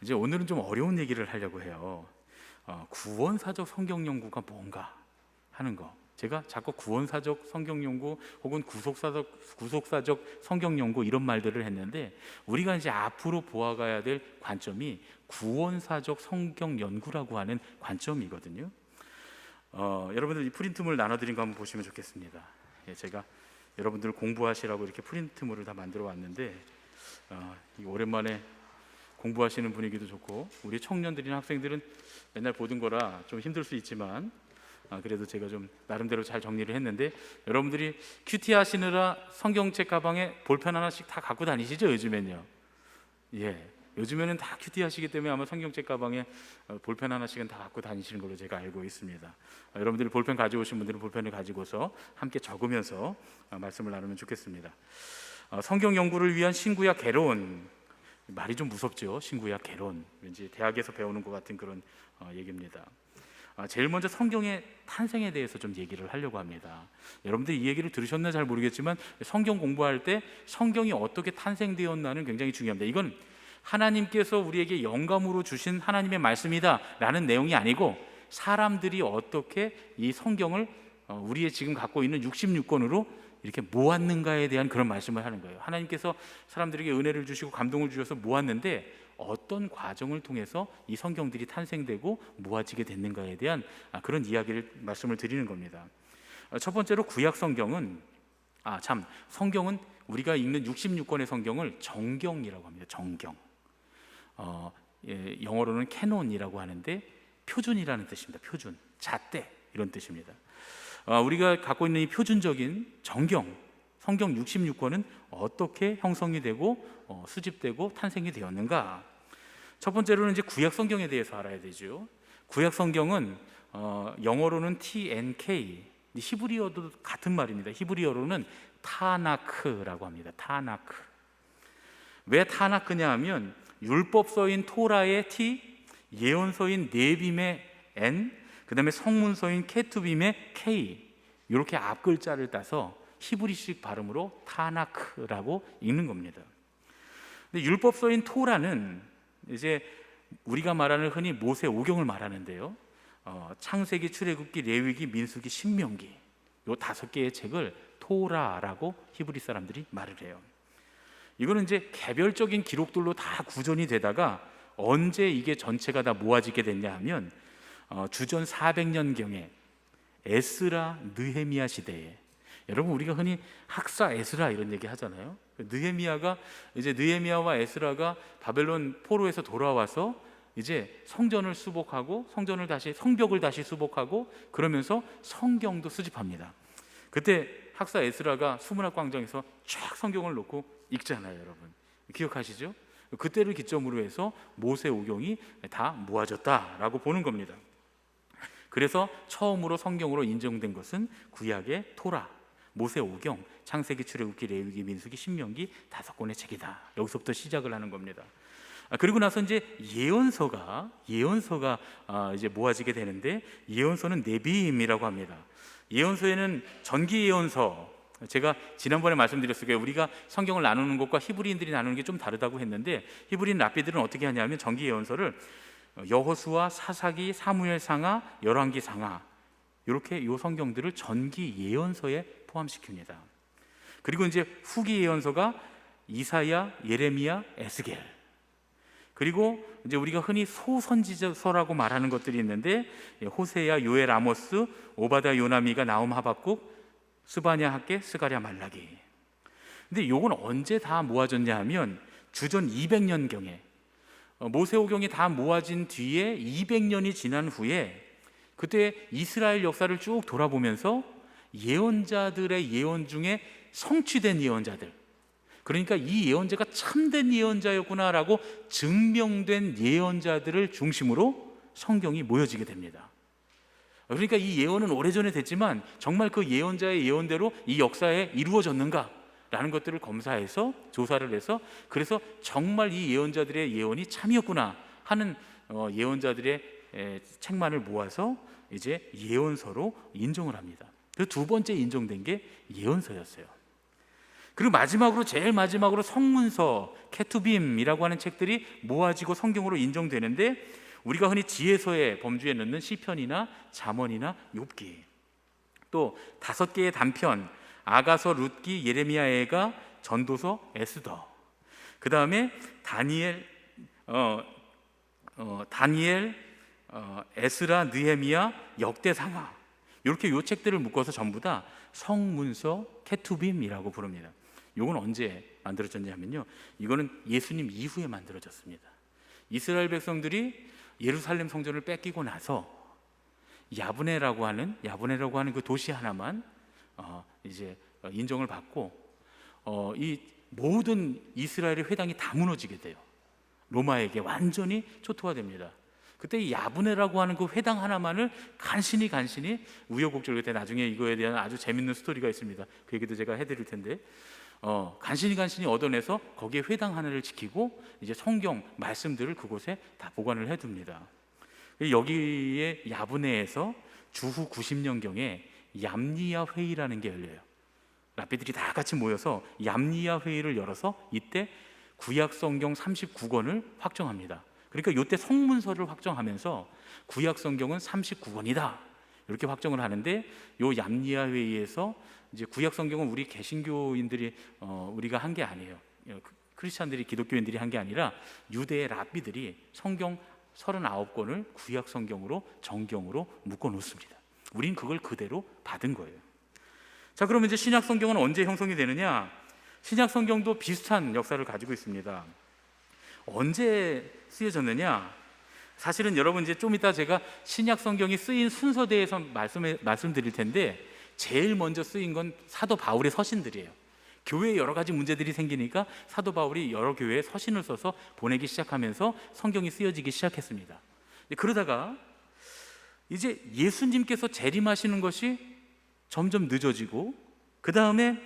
이제 오늘은 좀 어려운 얘기를 하려고 해요. 구원사적 성경 연구가 뭔가 하는 거. 제가 자꾸 구원사적 성경 연구 혹은 구속사적 성경 연구 이런 말들을 했는데, 우리가 이제 앞으로 보아가야 될 관점이 구원사적 성경 연구라고 하는 관점이거든요. 여러분들 이 프린트물 나눠드린 거 한번 보시면 좋겠습니다. 제가 여러분들 공부하시라고 이렇게 프린트물을 다 만들어 왔는데, 오랜만에 공부하시는 분위기도 좋고, 우리 청년들이나 학생들은 맨날 보던 거라 좀 힘들 수 있지만 그래도 제가 좀 나름대로 잘 정리를 했는데, 여러분들이 큐티 하시느라 성경책 가방에 볼펜 하나씩 다 갖고 다니시죠? 요즘엔요. 예, 요즘에는 다 큐티하시기 때문에 아마 성경책 가방에 볼펜 하나씩은 다 갖고 다니시는 걸로 제가 알고 있습니다. 여러분들이 볼펜 가져오신 분들은 볼펜을 가지고서 함께 적으면서 말씀을 나누면 좋겠습니다. 성경 연구를 위한 신구약 개론, 말이 좀 무섭죠. 신구약 개론, 왠지 대학에서 배우는 것 같은 그런 얘기입니다. 제일 먼저 성경의 탄생에 대해서 좀 얘기를 하려고 합니다. 여러분들이 이 얘기를 들으셨나 잘 모르겠지만 성경 공부할 때 성경이 어떻게 탄생되었나는 굉장히 중요합니다. 이건 하나님께서 우리에게 영감으로 주신 하나님의 말씀이다 라는 내용이 아니고, 사람들이 어떻게 이 성경을 우리의 지금 갖고 있는 66권으로 이렇게 모았는가에 대한 그런 말씀을 하는 거예요. 하나님께서 사람들에게 은혜를 주시고 감동을 주셔서 모았는데 어떤 과정을 통해서 이 성경들이 탄생되고 모아지게 됐는가에 대한 그런 이야기를 말씀을 드리는 겁니다. 첫 번째로 구약 성경은 성경은 우리가 읽는 66권의 성경을 정경이라고 합니다. 정경. 영어로는 캐논이라고 하는데 표준이라는 뜻입니다. 표준, 잣대 이런 뜻입니다. 우리가 갖고 있는 이 표준적인 정경, 성경 66권은 어떻게 형성이 되고 수집되고 탄생이 되었는가? 첫 번째로는 이제 구약 성경에 대해서 알아야 되죠. 구약 성경은 영어로는 TNK, 히브리어도 같은 말입니다. 히브리어로는 타나크라고 합니다. 타나크. 왜 타나크냐 하면 율법서인 토라의 T, 예언서인 네빔의 N, 그 다음에 성문서인 케투빔의 K, 이렇게 앞글자를 따서 히브리식 발음으로 타나크라고 읽는 겁니다. 근데 율법서인 토라는 이제 우리가 말하는 흔히 모세 오경을 말하는데요. 창세기, 출애굽기, 레위기, 민수기, 신명기, 요 5개의 책을 토라라고 히브리 사람들이 말을 해요. 이거는 이제 개별적인 기록들로 다 구전이 되다가 언제 이게 전체가 다 모아지게 됐냐 하면 주전 400년경에 에스라 느헤미야 시대에, 여러분 우리가 흔히 학사 에스라 이런 얘기 하잖아요. 느헤미야가 이제 느헤미야와 에스라가 바벨론 포로에서 돌아와서 이제 성전을 수복하고 성벽을 다시 수복하고 그러면서 성경도 수집합니다. 그때 학사 에스라가 수문학 광장에서 쫙 성경을 놓고 읽잖아요. 여러분 기억하시죠? 그때를 기점으로 해서 모세 오경이 다 모아졌다라고 보는 겁니다. 그래서 처음으로 성경으로 인정된 것은 구약의 토라, 모세 오경, 창세기, 출애굽기, 레위기, 민수기, 신명기 5권의 책이다. 여기서부터 시작을 하는 겁니다. 그리고 나서 이제 예언서가 이제 모아지게 되는데, 예언서는 네비임이라고 합니다. 예언서에는 전기 예언서, 제가 지난번에 말씀드렸을 거예요. 우리가 성경을 나누는 것과 히브리인들이 나누는 게 좀 다르다고 했는데, 히브리인 랍비들은 어떻게 하냐면 전기 예언서를 여호수아, 사사기, 사무엘상하, 열왕기상하 이렇게 요 성경들을 전기 예언서에 포함시킵니다. 그리고 이제 후기 예언서가 이사야, 예레미야, 에스겔, 그리고 이제 우리가 흔히 소선지서라고 말하는 것들이 있는데 호세야, 요엘, 아모스, 오바다, 요나미가, 나움, 하박국, 스바냐, 학개, 스가랴, 말라기. 근데 요건 언제 다 모아졌냐 하면 주전 200년경에 모세오경이 다 모아진 뒤에 200년이 지난 후에, 그때 이스라엘 역사를 쭉 돌아보면서 예언자들의 예언 중에 성취된 예언자들, 그러니까 이 예언자가 참된 예언자였구나라고 증명된 예언자들을 중심으로 성경이 모여지게 됩니다. 그러니까 이 예언은 오래전에 됐지만 정말 그 예언자의 예언대로 이 역사에 이루어졌는가 라는 것들을 검사해서 조사를 해서, 그래서 정말 이 예언자들의 예언이 참이었구나 하는 예언자들의 책만을 모아서 이제 예언서로 인정을 합니다. 그 두 번째 인정된 게 예언서였어요. 그리고 제일 마지막으로 성문서, 케투빔이라고 하는 책들이 모아지고 성경으로 인정되는데, 우리가 흔히 지혜서의 범주에 넣는 시편이나 잠언이나 욥기, 또 5개의 단편 아가서, 룻기, 예레미야, 애가, 전도서, 에스더, 그 다음에 다니엘, 에스라, 느헤미야, 역대상하, 이렇게 요 책들을 묶어서 전부 다 성문서 케투빔이라고 부릅니다. 이건 언제 만들어졌냐면요, 이거는 예수님 이후에 만들어졌습니다. 이스라엘 백성들이 예루살렘 성전을 뺏기고 나서 야브네라고 하는 그 도시 하나만 이제 인정을 받고 이 모든 이스라엘의 회당이 다 무너지게 돼요. 로마에게 완전히 초토화됩니다. 그때 이 야브네라고 하는 그 회당 하나만을 간신히 우여곡절 끝에 나중에 이거에 대한 아주 재밌는 스토리가 있습니다. 그 얘기도 제가 해드릴 텐데 간신히 얻어내서 거기에 회당 하나를 지키고 이제 성경 말씀들을 그곳에 다 보관을 해둡니다. 여기에 야브네에서 주후 90년경에 얌리야 회의라는 게 열려요. 랍비들이 다 같이 모여서 얌리야 회의를 열어서 이때 구약 성경 39권을 확정합니다. 그러니까 이때 성문서를 확정하면서 구약 성경은 39권이다 이렇게 확정을 하는데, 요 얌리야 회의에서 이제 구약 성경은 우리 개신교인들이 우리가 한 게 아니에요. 크리스찬들이, 기독교인들이 한 게 아니라 유대의 랍비들이 성경 39권을 구약 성경으로 정경으로 묶어 놓습니다. 우린 그걸 그대로 받은 거예요. 자, 그러면 이제 신약 성경은 언제 형성이 되느냐? 신약 성경도 비슷한 역사를 가지고 있습니다. 언제 쓰여졌느냐? 사실은 여러분 이제 좀 이따 제가 신약 성경이 쓰인 순서에 대해서 말씀드릴 텐데, 제일 먼저 쓰인 건 사도 바울의 서신들이에요. 교회에 여러 가지 문제들이 생기니까 사도 바울이 여러 교회에 서신을 써서 보내기 시작하면서 성경이 쓰여지기 시작했습니다. 그러다가 이제 예수님께서 재림하시는 것이 점점 늦어지고, 그 다음에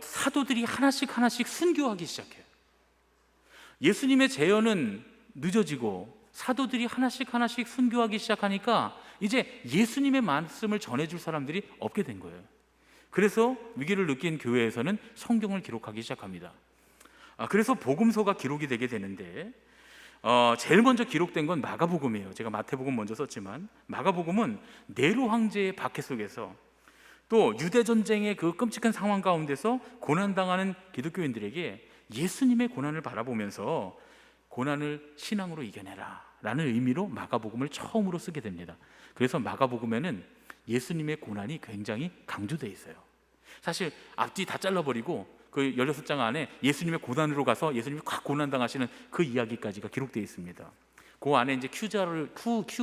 사도들이 하나씩 순교하기 시작해요. 예수님의 재현은 늦어지고 사도들이 하나씩 순교하기 시작하니까 이제 예수님의 말씀을 전해줄 사람들이 없게 된 거예요. 그래서 위기를 느낀 교회에서는 성경을 기록하기 시작합니다. 그래서 복음서가 기록이 되게 되는데, 제일 먼저 기록된 건 마가복음이에요. 제가 마태복음 먼저 썼지만 마가복음은 네로 황제의 박해 속에서 또 유대전쟁의 그 끔찍한 상황 가운데서 고난당하는 기독교인들에게 예수님의 고난을 바라보면서 고난을 신앙으로 이겨내라 라는 의미로 마가복음을 처음으로 쓰게 됩니다. 그래서 마가복음에는 예수님의 고난이 굉장히 강조되어 있어요. 사실 앞뒤 다 잘라버리고 그 16장 안에 예수님의 고난으로 가서 예수님이 꽉 고난당하시는 그 이야기까지가 기록되어 있습니다. 그 안에 이제 Q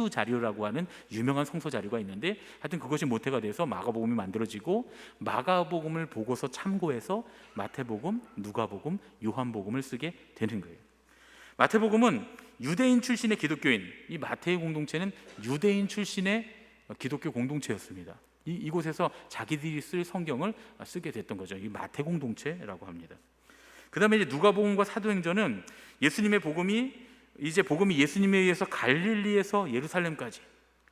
자료라고 하는 유명한 성서 자료가 있는데, 하여튼 그것이 모태가 돼서 마가복음이 만들어지고, 마가복음을 보고서 참고해서 마태복음, 누가복음, 요한복음을 쓰게 되는 거예요. 마태복음은 유대인 출신의 기독교인, 이 마태의 공동체는 유대인 출신의 기독교 공동체였습니다. 이곳에서 자기들이 쓸 성경을 쓰게 됐던 거죠. 이 마태 공동체라고 합니다. 그 다음에 이제 누가복음과 사도행전은 예수님의 복음이 예수님에 의해서 갈릴리에서 예루살렘까지,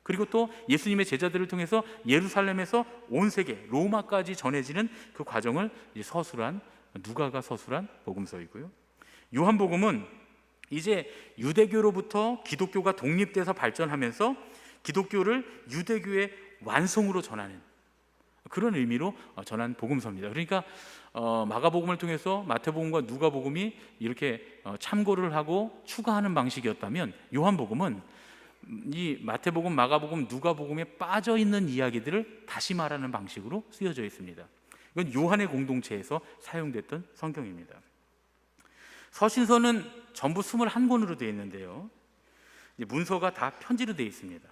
그리고 또 예수님의 제자들을 통해서 예루살렘에서 온 세계 로마까지 전해지는 그 과정을 서술한, 누가가 서술한 복음서이고요. 요한복음은 이제 유대교로부터 기독교가 독립돼서 발전하면서 기독교를 유대교의 완성으로 전하는 그런 의미로 전한 복음서입니다. 그러니까 마가복음을 통해서 마태복음과 누가복음이 이렇게 참고를 하고 추가하는 방식이었다면, 요한복음은 이 마태복음, 마가복음, 누가복음에 빠져 있는 이야기들을 다시 말하는 방식으로 쓰여져 있습니다. 이건 요한의 공동체에서 사용됐던 성경입니다. 서신서는 전부 21권으로 되어 있는데요, 문서가 다 편지로 되어 있습니다.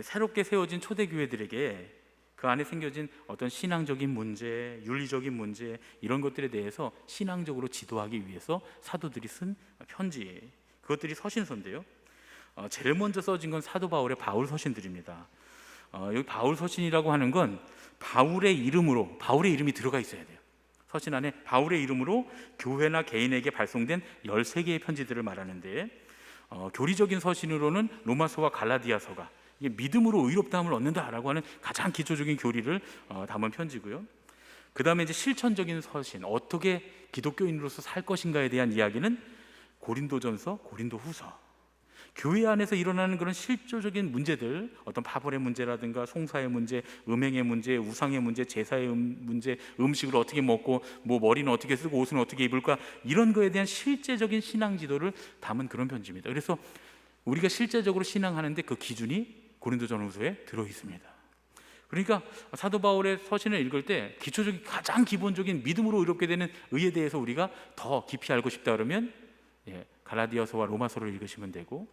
새롭게 세워진 초대교회들에게 그 안에 생겨진 어떤 신앙적인 문제, 윤리적인 문제, 이런 것들에 대해서 신앙적으로 지도하기 위해서 사도들이 쓴 편지, 그것들이 서신서인데요, 제일 먼저 써진 건 사도 바울의 바울 서신들입니다. 여기 바울 서신이라고 하는 건 바울의 이름이 들어가 있어야 돼요. 서신 안에 바울의 이름으로 교회나 개인에게 발송된 13개의 편지들을 말하는데, 교리적인 서신으로는 로마서와 갈라디아서가 이게 믿음으로 의롭다함을 얻는다라고 하는 가장 기초적인 교리를 담은 편지고요. 그 다음에 이제 실천적인 서신, 어떻게 기독교인으로서 살 것인가에 대한 이야기는 고린도전서, 고린도후서. 교회 안에서 일어나는 그런 실질적인 문제들, 어떤 파벌의 문제라든가 송사의 문제, 음행의 문제, 우상의 문제, 제사의 문제, 음식을 어떻게 먹고 뭐 머리는 어떻게 쓰고 옷은 어떻게 입을까, 이런 거에 대한 실제적인 신앙 지도를 담은 그런 편지입니다. 그래서 우리가 실제적으로 신앙하는데 그 기준이 고린도전후서에 들어 있습니다. 그러니까 사도 바울의 서신을 읽을 때 기초적인, 가장 기본적인 믿음으로 의롭게 되는 의에 대해서 우리가 더 깊이 알고 싶다 그러면 갈라디아서와 로마서를 읽으시면 되고,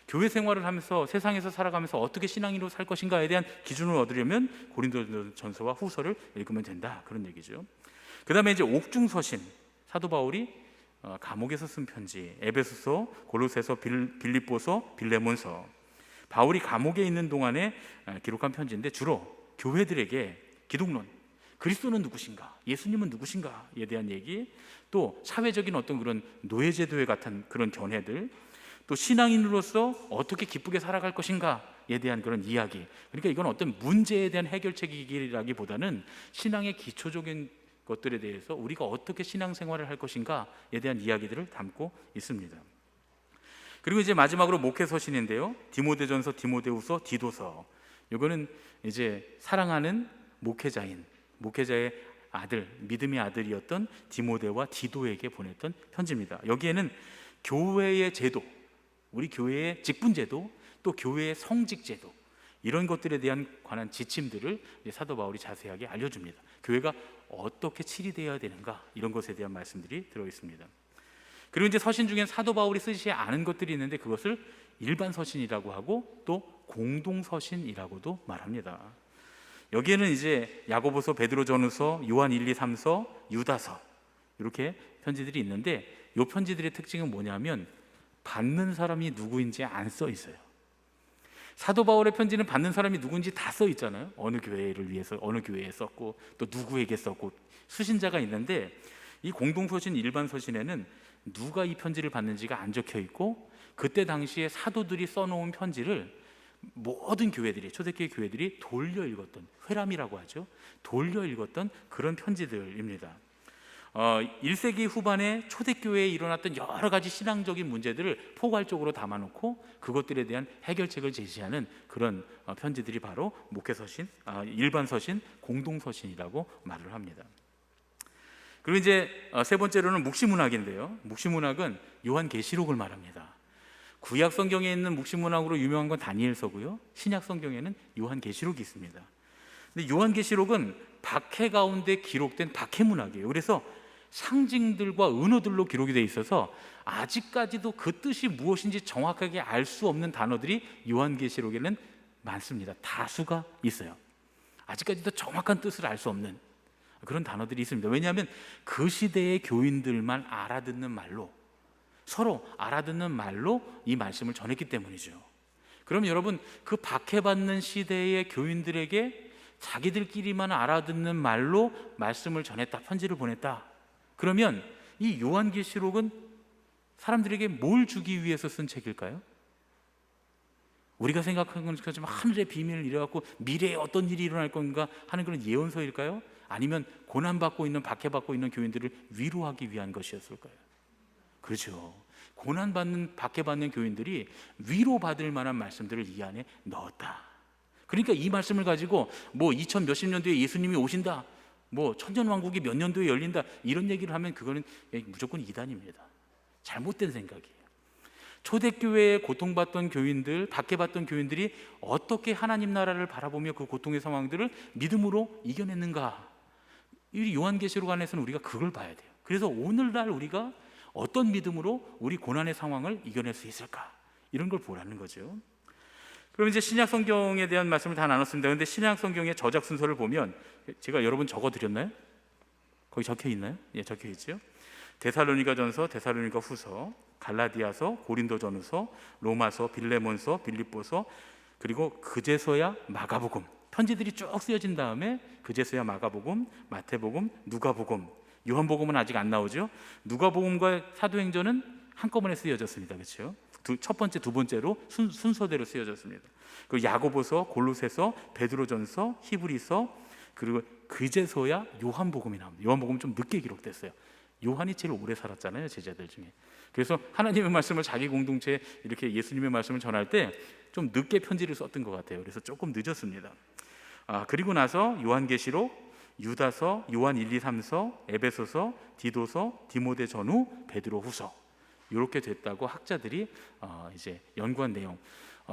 교회 생활을 하면서 세상에서 살아가면서 어떻게 신앙인으로 살 것인가에 대한 기준을 얻으려면 고린도전서와 후서를 읽으면 된다, 그런 얘기죠. 그 다음에 이제 옥중서신, 사도 바울이 감옥에서 쓴 편지, 에베소서, 골로새서, 빌립보서, 빌레몬서, 바울이 감옥에 있는 동안에 기록한 편지인데 주로 교회들에게 기독론, 그리스도는 누구신가, 예수님은 누구신가에 대한 얘기, 또 사회적인 어떤 그런 노예제도에 같은 그런 견해들, 또 신앙인으로서 어떻게 기쁘게 살아갈 것인가에 대한 그런 이야기. 그러니까 이건 어떤 문제에 대한 해결책이라기보다는 신앙의 기초적인 것들에 대해서 우리가 어떻게 신앙생활을 할 것인가에 대한 이야기들을 담고 있습니다. 그리고 이제 마지막으로 목회 서신인데요, 디모데전서, 디모데후서, 디도서. 이거는 이제 사랑하는 목회자의 아들, 믿음의 아들이었던 디모데와 디도에게 보냈던 편지입니다. 여기에는 교회의 제도, 우리 교회의 직분제도, 또 교회의 성직제도, 이런 것들에 대한 관한 지침들을 사도 바울이 자세하게 알려줍니다. 교회가 어떻게 치리되어야 되는가, 이런 것에 대한 말씀들이 들어있습니다. 그리고 이제 서신 중엔 사도 바울이 쓰지 않은 것들이 있는데 그것을 일반 서신이라고 하고 또 공동 서신이라고도 말합니다. 여기에는 이제 야고보서, 베드로전후서, 요한 1, 2, 3서, 유다서, 이렇게 편지들이 있는데 이 편지들의 특징은 뭐냐면 받는 사람이 누구인지 안 써 있어요. 사도 바울의 편지는 받는 사람이 누구인지 다 써 있잖아요. 어느 교회를 위해서 어느 교회에 썼고 또 누구에게 썼고 수신자가 있는데, 이 공동서신, 일반 서신에는 누가 이 편지를 받는지가 안 적혀 있고, 그때 당시에 사도들이 써놓은 편지를 모든 교회들이, 초대교회 교회들이 돌려 읽었던, 회람이라고 하죠, 돌려 읽었던 그런 편지들입니다. 1세기 후반에 초대교회에 일어났던 여러 가지 신앙적인 문제들을 포괄적으로 담아놓고 그것들에 대한 해결책을 제시하는 그런 편지들이 바로 목회서신, 일반 서신, 공동 서신이라고 말을 합니다. 그리고 이제 세 번째로는 묵시문학인데요, 묵시문학은 요한계시록을 말합니다. 구약 성경에 있는 묵시문학으로 유명한 건 다니엘서고요, 신약 성경에는 요한계시록이 있습니다. 근데 요한계시록은 박해 가운데 기록된 박해문학이에요. 그래서 상징들과 은어들로 기록이 되어 있어서 아직까지도 그 뜻이 무엇인지 정확하게 알 수 없는 단어들이 요한계시록에는 많습니다. 다수가 있어요. 아직까지도 정확한 뜻을 알 수 없는 그런 단어들이 있습니다. 왜냐하면 그 시대의 교인들만 알아듣는 말로, 서로 알아듣는 말로 이 말씀을 전했기 때문이죠. 그럼 여러분, 그 박해받는 시대의 교인들에게 자기들끼리만 알아듣는 말로 말씀을 전했다, 편지를 보냈다. 그러면 이 요한계시록은 사람들에게 뭘 주기 위해서 쓴 책일까요? 우리가 생각하는 것처럼 하늘의 비밀을 이뤄갖고 미래에 어떤 일이 일어날 건가 하는 그런 예언서일까요? 아니면 고난받고 있는, 박해받고 있는 교인들을 위로하기 위한 것이었을까요? 그렇죠. 고난받는, 박해받는 교인들이 위로받을 만한 말씀들을 이 안에 넣었다. 그러니까 이 말씀을 가지고 뭐 2000 몇십 년도에 예수님이 오신다, 뭐 천년왕국이 몇 년도에 열린다, 이런 얘기를 하면 그거는 무조건 이단입니다. 잘못된 생각이에요. 초대교회에 고통받던 교인들, 박해받던 교인들이 어떻게 하나님 나라를 바라보며 그 고통의 상황들을 믿음으로 이겨냈는가, 이 요한계시록 안에서는 우리가 그걸 봐야 돼요. 그래서 오늘날 우리가 어떤 믿음으로 우리 고난의 상황을 이겨낼 수 있을까, 이런 걸 보라는 거죠. 그럼 이제 신약 성경에 대한 말씀을 다 나눴습니다. 그런데 신약 성경의 저작 순서를 보면, 제가 여러분 적어드렸나요? 거기 적혀 있나요? 예, 적혀 있죠. 데살로니가전서, 데살로니가후서, 갈라디아서, 고린도전후서, 로마서, 빌레몬서, 빌립보서, 그리고 그제서야 마가복음, 편지들이 쭉 쓰여진 다음에 그제서야 마가복음, 마태복음, 누가복음, 요한복음은 아직 안 나오죠. 누가복음과 사도행전은 한꺼번에 쓰여졌습니다. 그렇죠? 첫 번째, 두 번째로 순서대로 쓰여졌습니다. 그리고 야고보서, 골로새서, 베드로전서, 히브리서, 그리고 그제서야 요한복음이 나옵니다. 요한복음은 좀 늦게 기록됐어요. 요한이 제일 오래 살았잖아요, 제자들 중에. 그래서 하나님의 말씀을 자기 공동체에 이렇게 예수님의 말씀을 전할 때 좀 늦게 편지를 썼던 것 같아요. 그래서 조금 늦었습니다. 그리고 나서 요한계시록, 유다서, 요한 1, 2, 3서, 에베소서, 디도서, 디모데 전후, 베드로 후서, 이렇게 됐다고 학자들이 이제 연구한 내용.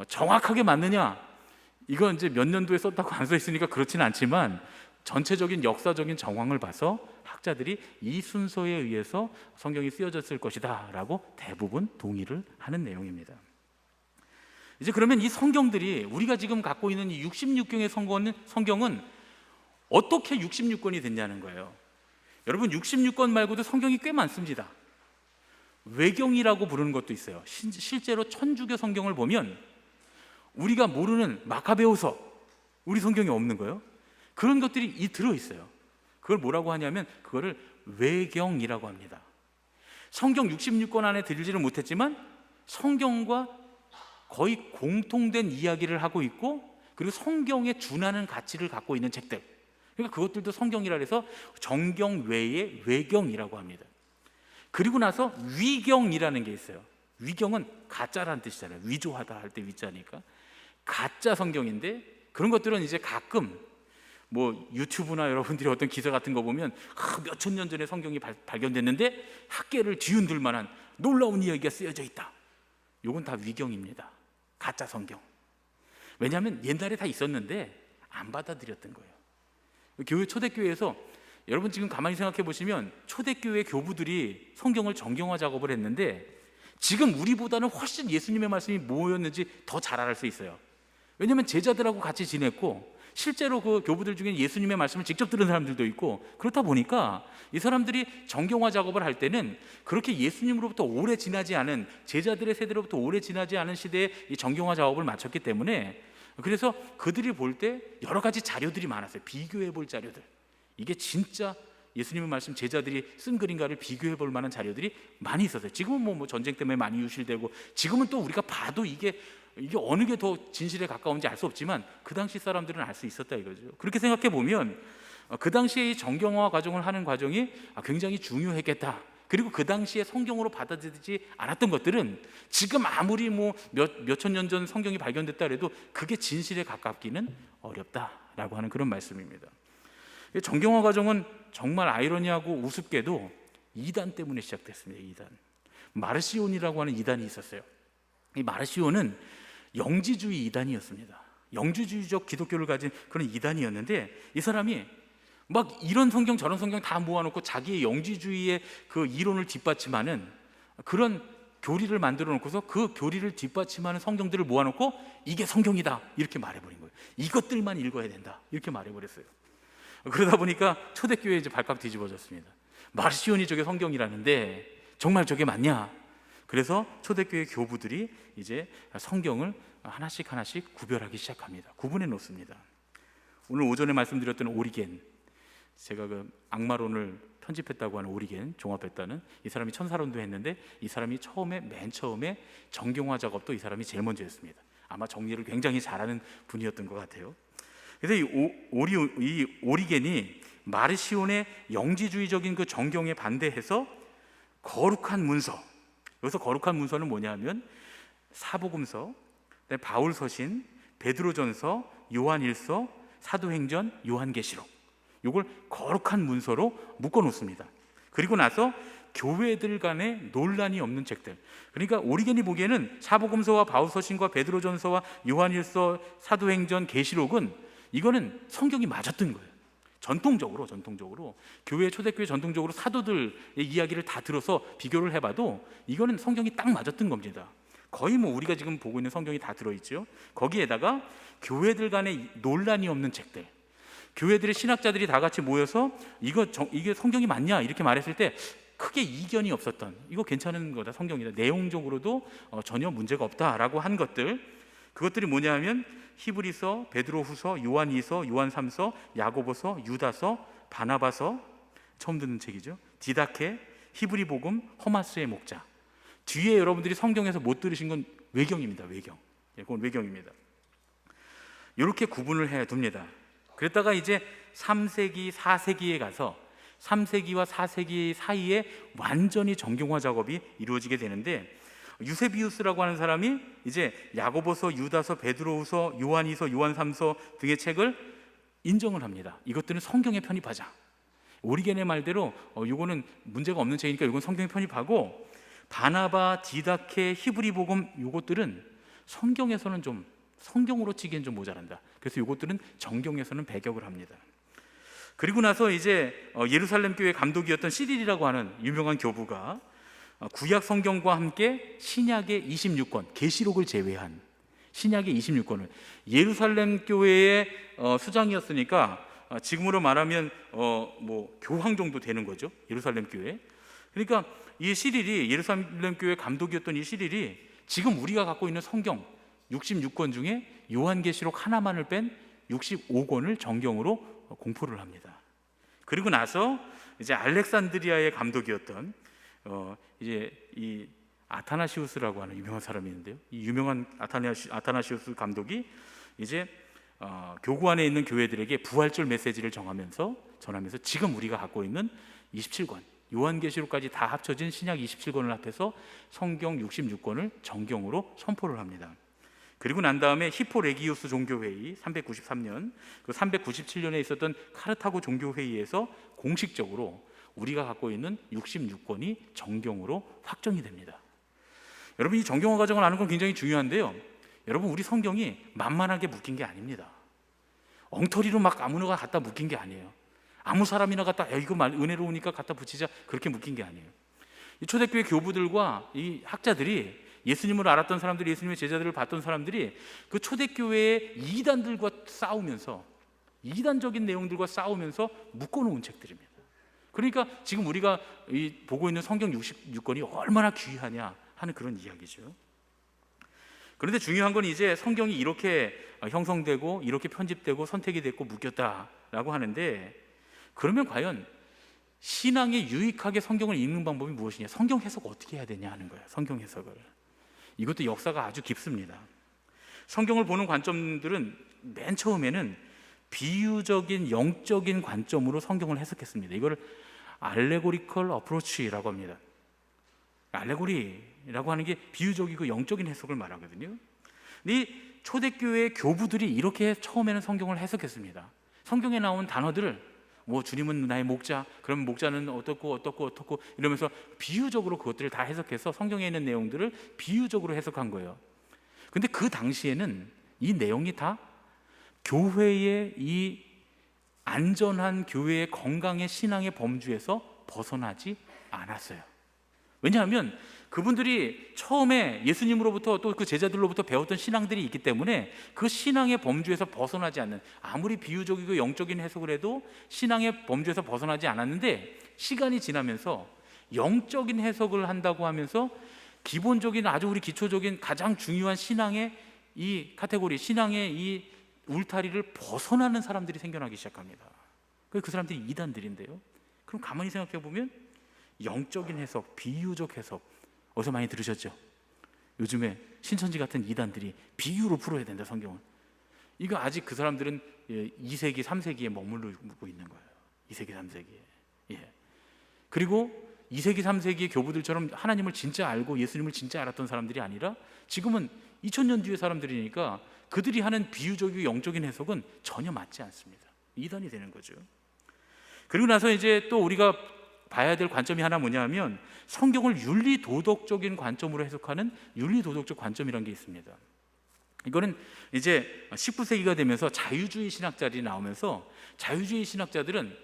정확하게 맞느냐? 이건 이제 몇 년도에 썼다고 안 써 있으니까 그렇지는 않지만 전체적인 역사적인 정황을 봐서 학자들이 이 순서에 의해서 성경이 쓰여졌을 것이다 라고 대부분 동의를 하는 내용입니다. 이제 그러면 이 성경들이, 우리가 지금 갖고 있는 이 66경의 성경은 어떻게 66권이 됐냐는 거예요. 여러분, 66권 말고도 성경이 꽤 많습니다. 외경이라고 부르는 것도 있어요. 실제로 천주교 성경을 보면 우리가 모르는 마카베오서, 우리 성경에 없는 거예요. 그런 것들이 들어있어요. 그걸 뭐라고 하냐면 그거를 외경이라고 합니다. 성경 66권 안에 들지를 못했지만 성경과 거의 공통된 이야기를 하고 있고, 그리고 성경에 준하는 가치를 갖고 있는 책들, 그러니까 그것들도 성경이라 해서 정경 외의 외경이라고 합니다. 그리고 나서 위경이라는 게 있어요. 위경은 가짜라는 뜻이잖아요. 위조하다 할 때 위자니까 가짜 성경인데, 그런 것들은 이제 가끔 뭐 유튜브나 여러분들이 어떤 기사 같은 거 보면 몇천 년 전에 성경이 발견됐는데 학계를 뒤흔들 만한 놀라운 이야기가 쓰여져 있다. 요건 다 위경입니다. 가짜 성경. 왜냐하면 옛날에 다 있었는데 안 받아들였던 거예요. 교회 초대교회에서 여러분 지금 가만히 생각해 보시면 초대교회 교부들이 성경을 정경화 작업을 했는데 지금 우리보다는 훨씬 예수님의 말씀이 뭐였는지 더 잘 알을 수 있어요. 왜냐하면 제자들하고 같이 지냈고 실제로 그 교부들 중에 예수님의 말씀을 직접 들은 사람들도 있고, 그렇다 보니까 이 사람들이 정경화 작업을 할 때는 그렇게 예수님으로부터 오래 지나지 않은, 제자들의 세대로부터 오래 지나지 않은 시대에 이 정경화 작업을 마쳤기 때문에, 그래서 그들이 볼 때 여러 가지 자료들이 많았어요. 비교해 볼 자료들, 이게 진짜 예수님의 말씀 제자들이 쓴 글인가를 비교해 볼 만한 자료들이 많이 있었어요. 지금은 뭐 전쟁 때문에 많이 유실되고, 지금은 또 우리가 봐도 이게 어느 게 더 진실에 가까운지 알 수 없지만 그 당시 사람들은 알 수 있었다 이거죠. 그렇게 생각해 보면 그 당시에 이 정경화 과정을 하는 과정이 굉장히 중요했겠다. 그리고 그 당시에 성경으로 받아들이지 않았던 것들은 지금 아무리 뭐 몇천 년 전 성경이 발견됐다 해도 그게 진실에 가깝기는 어렵다라고 하는 그런 말씀입니다. 정경화 과정은 정말 아이러니하고 우습게도 이단 때문에 시작됐습니다. 이단. 마르시온이라고 하는 이단이 있었어요. 이 마르시온은 영지주의 이단이었습니다. 영지주의적 기독교를 가진 그런 이단이었는데, 이 사람이 막 이런 성경 저런 성경 다 모아놓고 자기의 영지주의의 그 이론을 뒷받침하는 그런 교리를 만들어 놓고서 그 교리를 뒷받침하는 성경들을 모아놓고 이게 성경이다 이렇게 말해버린 거예요. 이것들만 읽어야 된다 이렇게 말해버렸어요. 그러다 보니까 초대교회에 이제 발칵 뒤집어졌습니다. 마르시온이 저게 성경이라는데 정말 저게 맞냐? 그래서 초대교회 교부들이 이제 성경을 하나씩 구별하기 시작합니다. 구분해 놓습니다. 오늘 오전에 말씀드렸던 오리겐, 제가 그 악마론을 편집했다고 하는 오리겐, 종합했다는 이 사람이 천사론도 했는데, 이 사람이 맨 처음에 정경화 작업도 이 사람이 제일 먼저 했습니다. 아마 정리를 굉장히 잘하는 분이었던 것 같아요. 그래서 이 오리겐이 마르시온의 영지주의적인 그 정경에 반대해서 거룩한 문서, 여기서 거룩한 문서는 뭐냐 하면 사복음서, 바울서신, 베드로전서, 요한일서, 사도행전, 요한계시록, 이걸 거룩한 문서로 묶어놓습니다. 그리고 나서 교회들 간에 논란이 없는 책들, 그러니까 오리겐이 보기에는 사복음서와 바울서신과 베드로전서와 요한일서, 사도행전, 계시록은 이거는 성경이 맞았던 거예요. 전통적으로 교회 초대교회 전통적으로 사도들의 이야기를 다 들어서 비교를 해봐도 이거는 성경이 딱 맞았던 겁니다. 거의 뭐 우리가 지금 보고 있는 성경이 다 들어있죠. 거기에다가 교회들 간에 논란이 없는 책들, 교회들의 신학자들이 다 같이 모여서 이게 성경이 맞냐 이렇게 말했을 때 크게 이견이 없었던, 이거 괜찮은 거다, 성경이다, 내용적으로도 전혀 문제가 없다라고 한 것들, 그것들이 뭐냐 하면 히브리서, 베드로후서, 요한이서, 요한3서, 야고보서, 유다서, 바나바서, 처음 듣는 책이죠. 디다케, 히브리복음, 허마스의 목자. 뒤에 여러분들이 성경에서 못 들으신 건 외경입니다. 외경. 그건 외경입니다. 이렇게 구분을 해 둡니다. 그랬다가 이제 3세기, 4세기에 가서 3세기와 4세기 사이에 완전히 정경화 작업이 이루어지게 되는데, 유세비우스라고 하는 사람이 이제 야고보서, 유다서, 베드로후서, 요한이서, 요한3서 등의 책을 인정을 합니다. 이것들은 성경에 편입하자. 오리겐의 말대로 이거는 문제가 없는 책이니까 이건 성경에 편입하고, 바나바, 디다케, 히브리복음 이것들은 성경에서는 좀 성경으로 치기엔 좀 모자란다. 그래서 이것들은 정경에서는 배격을 합니다. 그리고 나서 이제 예루살렘 교회 감독이었던 시릴이라고 하는 유명한 교부가 구약 성경과 함께 신약의 26권, 계시록을 제외한 신약의 26권을, 예루살렘 교회의 수장이었으니까 지금으로 말하면 뭐 교황 정도 되는 거죠. 예루살렘 교회. 그러니까 이 시릴이 예루살렘 교회 감독이었던 이 시릴이 지금 우리가 갖고 있는 성경 66권 중에 요한계시록 하나만을 뺀 65권을 정경으로 공포를 합니다. 그리고 나서 이제 알렉산드리아의 감독이었던 이제 이 아타나시우스라고 하는 유명한 사람이 있는데요. 이 유명한 아타나시우스 감독이 이제 교구 안에 있는 교회들에게 부활절 메시지를 전하면서 지금 우리가 갖고 있는 27권 요한계시록까지 다 합쳐진 신약 27권을 합해서 성경 66권을 정경으로 선포를 합니다. 그리고 난 다음에 히포레기우스 종교회의 393년, 그 397년에 있었던 카르타고 종교회의에서 공식적으로 우리가 갖고 있는 66권이 정경으로 확정이 됩니다. 여러분, 이 정경화 과정을 아는 건 굉장히 중요한데요. 여러분, 우리 성경이 만만하게 묶인 게 아닙니다. 엉터리로 막 아무나 갖다 묶인 게 아니에요. 아무 사람이나 갖다 이거 은혜로우니까 갖다 붙이자 그렇게 묶인 게 아니에요. 이 초대교회 교부들과 이 학자들이 예수님을 알았던 사람들이, 예수님의 제자들을 봤던 사람들이 그 초대교회의 이단들과 싸우면서, 이단적인 내용들과 싸우면서 묶어놓은 책들입니다. 그러니까 지금 우리가 보고 있는 성경 66권이 얼마나 귀하냐 하는 그런 이야기죠. 그런데 중요한 건 이제 성경이 이렇게 형성되고 이렇게 편집되고 선택이 됐고 묶였다라고 하는데, 그러면 과연 신앙에 유익하게 성경을 읽는 방법이 무엇이냐, 성경 해석을 어떻게 해야 되냐 하는 거예요. 성경 해석을. 이것도 역사가 아주 깊습니다. 성경을 보는 관점들은 맨 처음에는 비유적인 영적인 관점으로 성경을 해석했습니다. 이걸 알레고리컬 어프로치라고 합니다. 알레고리라고 하는 게 비유적이고 영적인 해석을 말하거든요. 이 초대교회 교부들이 이렇게 처음에는 성경을 해석했습니다. 성경에 나온 단어들을 주님은 나의 목자, 그럼 목자는 어떻고 이러면서 비유적으로 그것들을 다 해석해서 성경에 있는 내용들을 비유적으로 해석한 거예요. 근데 그 당시에는 이 내용이 다 교회의 이 안전한 교회의 건강의 신앙의 범주에서 벗어나지 않았어요. 왜냐하면 그분들이 처음에 예수님으로부터 또 그 제자들로부터 배웠던 신앙들이 있기 때문에 그 신앙의 범주에서 벗어나지 않는, 아무리 비유적이고 영적인 해석을 해도 신앙의 범주에서 벗어나지 않았는데, 시간이 지나면서 영적인 해석을 한다고 하면서 기본적인, 아주 우리 기초적인 가장 중요한 신앙의 이 카테고리, 신앙의 이 울타리를 벗어나는 사람들이 생겨나기 시작합니다. 그 사람들이 이단들인데요. 그럼 가만히 생각해 보면 영적인 해석, 비유적 해석 어디서 많이 들으셨죠? 요즘에 신천지 같은 이단들이 비유로 풀어야 된다, 성경은. 이거 아직 그 사람들은 2세기, 3세기에 머무르고 있는 거예요. 2세기, 3세기에. 그리고 2세기, 3세기의 교부들처럼 하나님을 진짜 알고 예수님을 진짜 알았던 사람들이 아니라 지금은 2000년 뒤의 사람들이니까 그들이 하는 비유적이고 영적인 해석은 전혀 맞지 않습니다. 이단이 되는 거죠. 그리고 나서 이제 또 우리가 봐야 될 관점이 하나 뭐냐면, 성경을 윤리도덕적인 관점으로 해석하는 윤리도덕적 관점이라는 게 있습니다. 이거는 이제 19세기가 되면서 자유주의 신학자들이 나오면서, 자유주의 신학자들은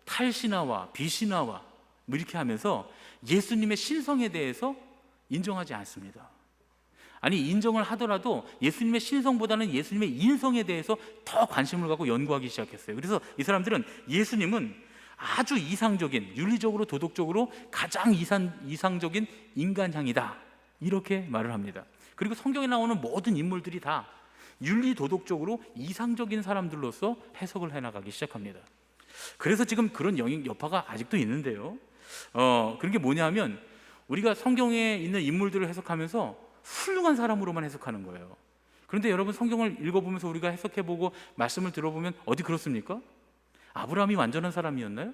탈신화와 비신화와 이렇게 하면서 예수님의 신성에 대해서 인정하지 않습니다. 아니, 인정을 하더라도 예수님의 신성보다는 예수님의 인성에 대해서 더 관심을 갖고 연구하기 시작했어요. 그래서 이 사람들은 예수님은 아주 이상적인, 윤리적으로 도덕적으로 가장 이상적인 인간향이다, 이렇게 말을 합니다. 그리고 성경에 나오는 모든 인물들이 다 윤리 도덕적으로 이상적인 사람들로서 해석을 해나가기 시작합니다. 그래서 지금 그런 여파가 아직도 있는데요. 그런 게 뭐냐면, 우리가 성경에 있는 인물들을 해석하면서 훌륭한 사람으로만 해석하는 거예요. 그런데 여러분, 성경을 읽어보면서 우리가 해석해보고 말씀을 들어보면 어디 그렇습니까? 아브라함이 완전한 사람이었나요?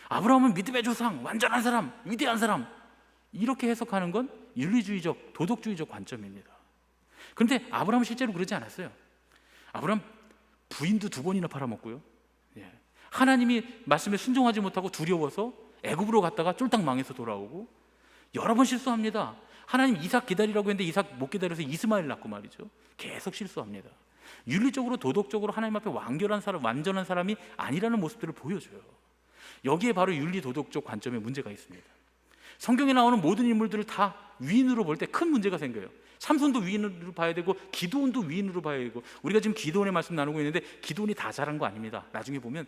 아브라함은 믿음의 조상, 완전한 사람, 위대한 사람, 이렇게 해석하는 건 윤리주의적, 도덕주의적 관점입니다. 그런데 아브라함은 실제로 그러지 않았어요. 아브라함 부인도 2번이나 팔아먹고요. 하나님이 말씀에 순종하지 못하고 두려워서 애굽으로 갔다가 쫄딱 망해서 돌아오고, 여러 번 실수합니다. 하나님 이삭 기다리라고 했는데 이삭 못 기다려서 이스마엘 낳고 말이죠. 계속 실수합니다. 윤리적으로 도덕적으로 하나님 앞에 완전한 사람이 아니라는 모습들을 보여줘요. 여기에 바로 윤리 도덕적 관점에 문제가 있습니다. 성경에 나오는 모든 인물들을 다 위인으로 볼 때 큰 문제가 생겨요. 삼손도 위인으로 봐야 되고 기드온도 위인으로 봐야 되고, 우리가 지금 기드온의 말씀 나누고 있는데 기드온이 다 잘한 거 아닙니다. 나중에 보면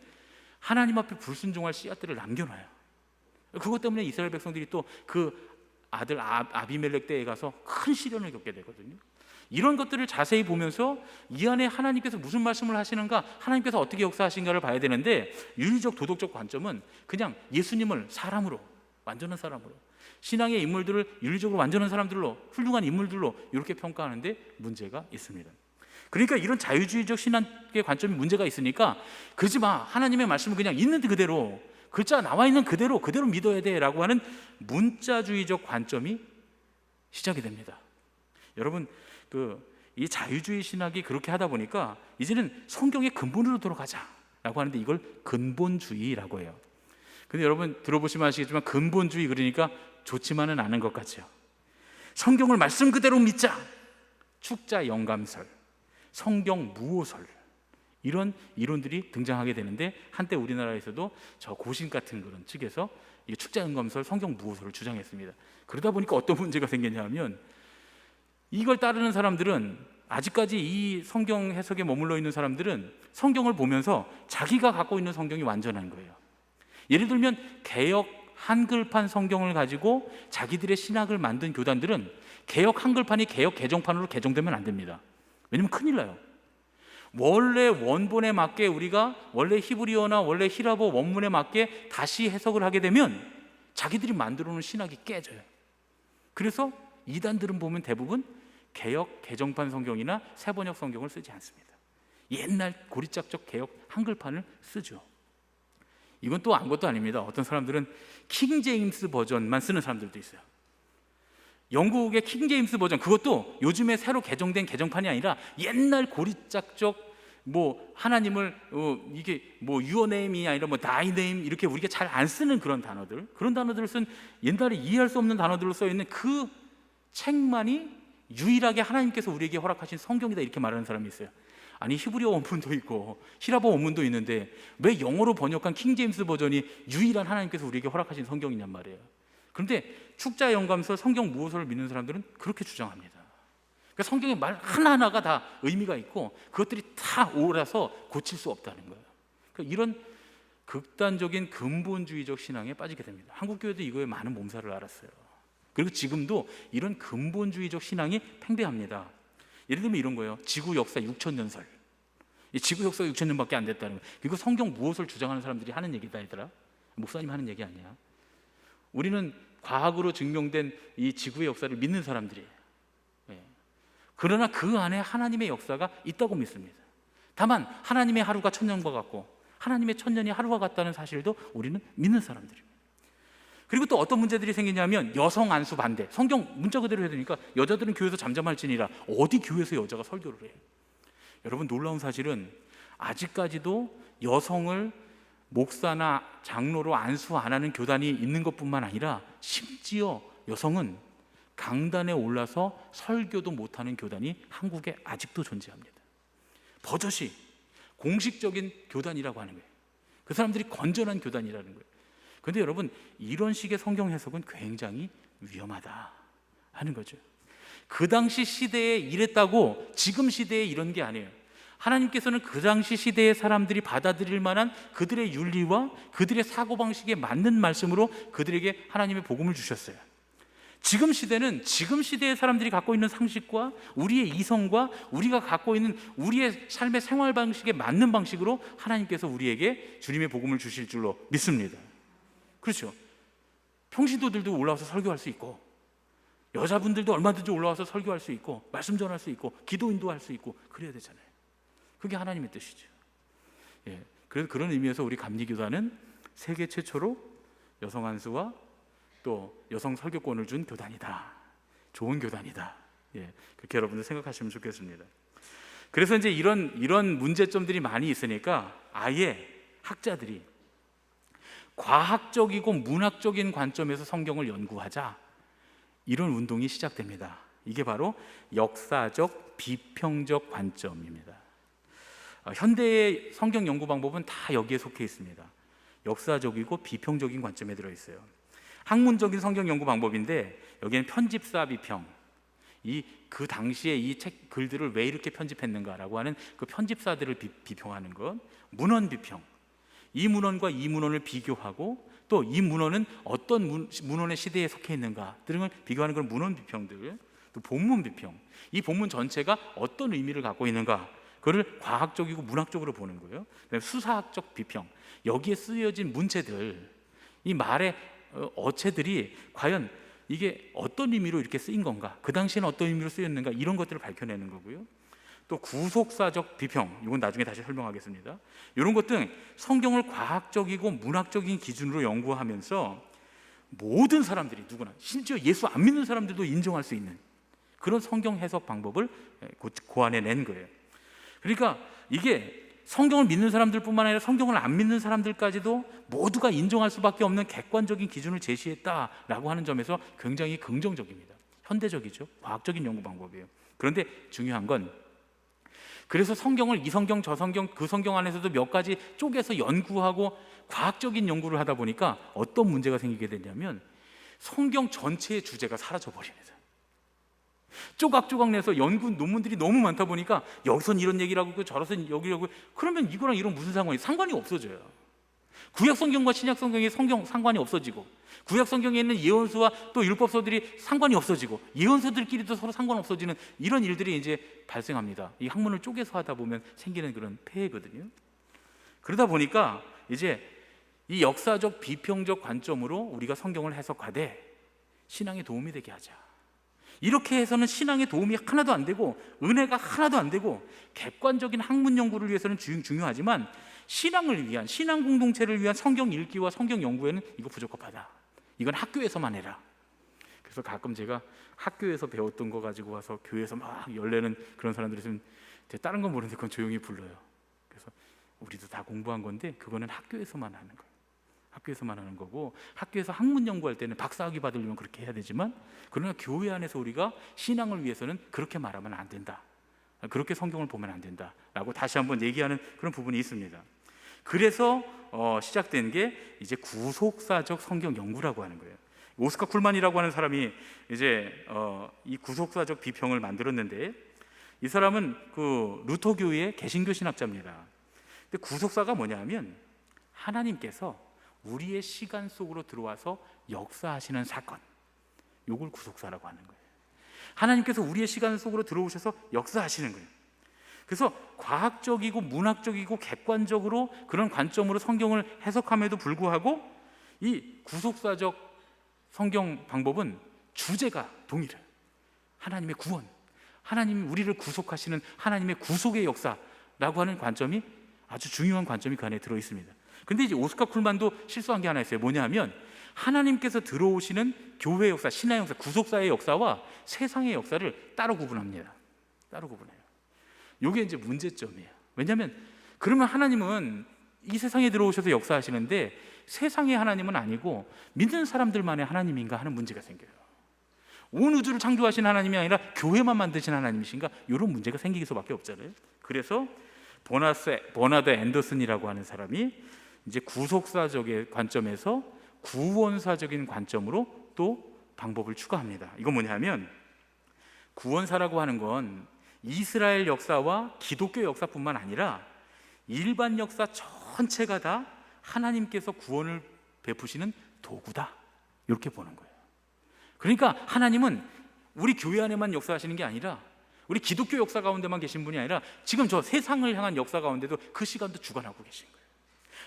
하나님 앞에 불순종할 씨앗들을 남겨놔요. 그것 때문에 이스라엘 백성들이 또 그 아들 아비멜렉 때에 가서 큰 시련을 겪게 되거든요. 이런 것들을 자세히 보면서 이 안에 하나님께서 무슨 말씀을 하시는가, 하나님께서 어떻게 역사하신가를 봐야 되는데, 윤리적 도덕적 관점은 그냥 예수님을 사람으로, 완전한 사람으로, 신앙의 인물들을 윤리적으로 완전한 사람들로, 훌륭한 인물들로 이렇게 평가하는데 문제가 있습니다. 그러니까 이런 자유주의적 신앙의 관점이 문제가 있으니까 그러지 마, 하나님의 말씀을 그냥 있는 그대로, 글자 나와 있는 그대로 믿어야 돼 라고 하는 문자주의적 관점이 시작이 됩니다. 여러분, 이 자유주의 신학이 그렇게 하다 보니까 이제는 성경의 근본으로 돌아가자라고 하는데 이걸 근본주의라고 해요. 근데 여러분 들어보시면 아시겠지만 근본주의 그러니까 좋지만은 않은 것 같죠. 성경을 말씀 그대로 믿자, 축자 영감설, 성경 무호설, 이런 이론들이 등장하게 되는데, 한때 우리나라에서도 저 고신 같은 그런 측에서 이 축자 영감설, 성경 무호설을 주장했습니다. 그러다 보니까 어떤 문제가 생겼냐면, 이걸 따르는 사람들은, 아직까지 이 성경 해석에 머물러 있는 사람들은 성경을 보면서 자기가 갖고 있는 성경이 완전한 거예요. 예를 들면 개역 한글판 성경을 가지고 자기들의 신학을 만든 교단들은 개역 한글판이 개역 개정판으로 개정되면 안 됩니다. 왜냐면 큰일 나요. 원래 원본에 맞게, 우리가 원래 히브리어나 원래 히라보 원문에 맞게 다시 해석을 하게 되면 자기들이 만들어 놓은 신학이 깨져요. 그래서 이단들은 보면 대부분 개역 개정판 성경이나 새번역 성경을 쓰지 않습니다. 옛날 고리짝적 개역 한글판을 쓰죠. 이건 또 아무것도 아닙니다. 어떤 사람들은 킹제임스 버전만 쓰는 사람들도 있어요. 영국의 킹제임스 버전, 그것도 요즘에 새로 개정된 개정판이 아니라 옛날 고리짝적 하나님을 이게 your name이 아니라 thy name, 이렇게 우리가 잘 안 쓰는 그런 단어들을 쓴, 옛날에 이해할 수 없는 단어들로 써 있는 그 책만이 유일하게 하나님께서 우리에게 허락하신 성경이다, 이렇게 말하는 사람이 있어요. 아니, 히브리어 원문도 있고 히라보 원문도 있는데 왜 영어로 번역한 킹제임스 버전이 유일한 하나님께서 우리에게 허락하신 성경이냔 말이에요. 그런데 축자 영감설, 성경 무호설을 믿는 사람들은 그렇게 주장합니다. 그러니까 성경의 말 하나하나가 다 의미가 있고 그것들이 다 옳아서 고칠 수 없다는 거예요. 그러니까 이런 극단적인 근본주의적 신앙에 빠지게 됩니다. 한국교회도 이거에 많은 몸살을 앓았어요. 그리고 지금도 이런 근본주의적 신앙이 팽배합니다. 예를 들면 이런 거예요. 지구 역사 6,000년설. 이 지구 역사가 6,000년밖에 안 됐다는 거예요. 이거 성경 무엇을 주장하는 사람들이 하는 얘기다, 얘들아. 목사님 하는 얘기 아니야. 우리는 과학으로 증명된 이 지구의 역사를 믿는 사람들이에요. 그러나 그 안에 하나님의 역사가 있다고 믿습니다. 다만 하나님의 하루가 천년과 같고 하나님의 천년이 하루와 같다는 사실도 우리는 믿는 사람들입니다. 그리고 또 어떤 문제들이 생기냐면 여성 안수 반대. 성경 문자 그대로 해야 되니까 여자들은 교회에서 잠잠할지니라, 어디 교회에서 여자가 설교를 해요? 여러분, 놀라운 사실은 아직까지도 여성을 목사나 장로로 안수 안 하는 교단이 있는 것뿐만 아니라 심지어 여성은 강단에 올라서 설교도 못하는 교단이 한국에 아직도 존재합니다. 버젓이 공식적인 교단이라고 하는 거예요. 그 사람들이 건전한 교단이라는 거예요. 그런데 여러분, 이런 식의 성경 해석은 굉장히 위험하다 하는 거죠. 그 당시 시대에 이랬다고 지금 시대에 이런 게 아니에요. 하나님께서는 그 당시 시대의 사람들이 받아들일 만한 그들의 윤리와 그들의 사고방식에 맞는 말씀으로 그들에게 하나님의 복음을 주셨어요. 지금 시대는 지금 시대의 사람들이 갖고 있는 상식과 우리의 이성과 우리가 갖고 있는 우리의 삶의 생활 방식에 맞는 방식으로 하나님께서 우리에게 주님의 복음을 주실 줄로 믿습니다. 그렇죠. 평신도들도 올라와서 설교할 수 있고, 여자분들도 얼마든지 올라와서 설교할 수 있고, 말씀 전할 수 있고, 기도인도 할 수 있고, 그래야 되잖아요. 그게 하나님의 뜻이죠. 그래서 그런 의미에서 우리 감리교단은 세계 최초로 여성 안수와 또 여성 설교권을 준 교단이다. 좋은 교단이다. 그렇게 여러분들 생각하시면 좋겠습니다. 그래서 이제 이런 문제점들이 많이 있으니까 아예 학자들이 과학적이고 문학적인 관점에서 성경을 연구하자, 이런 운동이 시작됩니다. 이게 바로 역사적 비평적 관점입니다. 현대의 성경 연구 방법은 다 여기에 속해 있습니다. 역사적이고 비평적인 관점에 들어있어요. 학문적인 성경 연구 방법인데 여기에는 편집사 비평, 그 당시에 이 책 글들을 왜 이렇게 편집했는가라고 하는 그 편집사들을 비평하는 것, 문헌 비평, 이 문헌과 이 문헌을 비교하고 또 이 문헌은 어떤 문헌의 시대에 속해 있는가 등을 비교하는 그런 문헌 비평들, 또 본문 비평, 이 본문 전체가 어떤 의미를 갖고 있는가, 그걸 과학적이고 문학적으로 보는 거예요. 그다음에 수사학적 비평, 여기에 쓰여진 문체들, 이 말의 어체들이 과연 이게 어떤 의미로 이렇게 쓰인 건가, 그 당시에는 어떤 의미로 쓰였는가, 이런 것들을 밝혀내는 거고요. 또 구속사적 비평, 이건 나중에 다시 설명하겠습니다. 이런 것들 성경을 과학적이고 문학적인 기준으로 연구하면서 모든 사람들이, 누구나 심지어 예수 안 믿는 사람들도 인정할 수 있는 그런 성경 해석 방법을 고안해낸 거예요. 그러니까 이게 성경을 믿는 사람들뿐만 아니라 성경을 안 믿는 사람들까지도 모두가 인정할 수밖에 없는 객관적인 기준을 제시했다라고 하는 점에서 굉장히 긍정적입니다. 현대적이죠. 과학적인 연구 방법이에요. 그런데 중요한 건, 그래서 성경을 이 성경 저 성경 그 성경 안에서도 몇 가지 쪼개서 연구하고 과학적인 연구를 하다 보니까 어떤 문제가 생기게 되냐면 성경 전체의 주제가 사라져 버립니다. 조각조각 내서 연구 논문들이 너무 많다 보니까 여기선 이런 얘기를 하고 저기선 여기라고, 그러면 이거랑 이런 무슨 상관이 없어져요. 구약 성경과 신약 성경의 성경 상관이 없어지고, 구약 성경에 있는 예언서와 또 율법서들이 상관이 없어지고, 예언서들끼리도 서로 상관없어지는 이런 일들이 이제 발생합니다. 이 학문을 쪼개서 하다 보면 생기는 그런 폐해거든요. 그러다 보니까 이제 이 역사적 비평적 관점으로 우리가 성경을 해석하되 신앙에 도움이 되게 하자. 이렇게 해서는 신앙에 도움이 하나도 안 되고 은혜가 하나도 안 되고, 객관적인 학문 연구를 위해서는 중요하지만 신앙을 위한, 신앙 공동체를 위한 성경 읽기와 성경 연구에는 이거 부적합하다. 이건 학교에서만 해라. 그래서 가끔 제가 학교에서 배웠던 거 가지고 와서 교회에서 막 열내는 그런 사람들이 있으면 다른 건 모르는데 그건 조용히 불러요. 그래서 우리도 다 공부한 건데 그거는 학교에서만 하는 거예요. 학교에서만 하는 거고, 학교에서 학문 연구할 때는 박사학위 받으려면 그렇게 해야 되지만, 그러나 교회 안에서 우리가 신앙을 위해서는 그렇게 말하면 안 된다, 그렇게 성경을 보면 안 된다라고 다시 한번 얘기하는 그런 부분이 있습니다. 그래서 시작된 게 이제 구속사적 성경 연구라고 하는 거예요. 오스카 쿨만이라고 하는 사람이 이제 이 구속사적 비평을 만들었는데, 이 사람은 그 루터교의 개신교 신학자입니다. 근데 구속사가 뭐냐면 하나님께서 우리의 시간 속으로 들어와서 역사하시는 사건, 이걸 구속사라고 하는 거예요. 하나님께서 우리의 시간 속으로 들어오셔서 역사하시는 거예요. 그래서 과학적이고 문학적이고 객관적으로 그런 관점으로 성경을 해석함에도 불구하고 이 구속사적 성경 방법은 주제가 동일해요. 하나님의 구원, 하나님이 우리를 구속하시는 하나님의 구속의 역사라고 하는 관점이, 아주 중요한 관점이 그 안에 들어 있습니다. 근데 이제 오스카 쿨만도 실수한 게 하나 있어요. 뭐냐면 하나님께서 들어오시는 교회의 역사, 신화의 역사, 구속사의 역사와 세상의 역사를 따로 구분합니다. 따로 구분해요. 이게 이제 문제점이에요. 왜냐하면 그러면 하나님은 이 세상에 들어오셔서 역사하시는데 세상의 하나님은 아니고 믿는 사람들만의 하나님인가 하는 문제가 생겨요. 온 우주를 창조하신 하나님이 아니라 교회만 만드신 하나님이신가, 이런 문제가 생기기 수밖에 없잖아요. 그래서 버나드 앤더슨이라고 하는 사람이 이제 구속사적의 관점에서 구원사적인 관점으로 또 방법을 추가합니다. 이건 뭐냐면, 구원사라고 하는 건 이스라엘 역사와 기독교 역사뿐만 아니라 일반 역사 전체가 다 하나님께서 구원을 베푸시는 도구다, 이렇게 보는 거예요. 그러니까 하나님은 우리 교회 안에만 역사하시는 게 아니라 우리 기독교 역사 가운데만 계신 분이 아니라 지금 저 세상을 향한 역사 가운데도 그 시간도 주관하고 계신 거예요.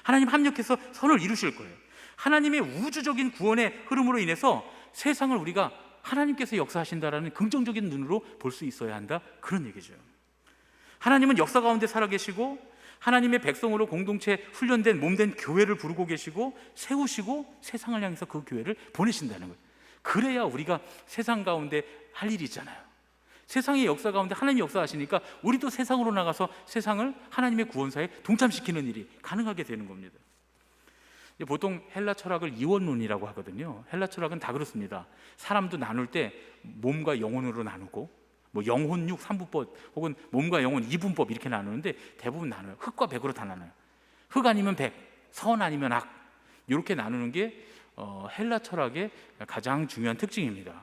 하나님 합력해서 선을 이루실 거예요. 하나님의 우주적인 구원의 흐름으로 인해서 세상을 우리가 하나님께서 역사하신다라는 긍정적인 눈으로 볼 수 있어야 한다, 그런 얘기죠. 하나님은 역사 가운데 살아계시고 하나님의 백성으로 공동체 훈련된 몸된 교회를 부르고 계시고 세우시고 세상을 향해서 그 교회를 보내신다는 거예요. 그래야 우리가 세상 가운데 할 일이 있잖아요. 세상의 역사 가운데 하나님이 역사하시니까 우리도 세상으로 나가서 세상을 하나님의 구원사에 동참시키는 일이 가능하게 되는 겁니다. 보통 헬라 철학을 이원론이라고 하거든요. 헬라 철학은 다 그렇습니다. 사람도 나눌 때 몸과 영혼으로 나누고, 뭐 영혼육 3부법 혹은 몸과 영혼 2분법 이렇게 나누는데 대부분 나눠요. 흑과 백으로 다 나눠요. 흑 아니면 백, 선 아니면 악, 이렇게 나누는 게 헬라 철학의 가장 중요한 특징입니다.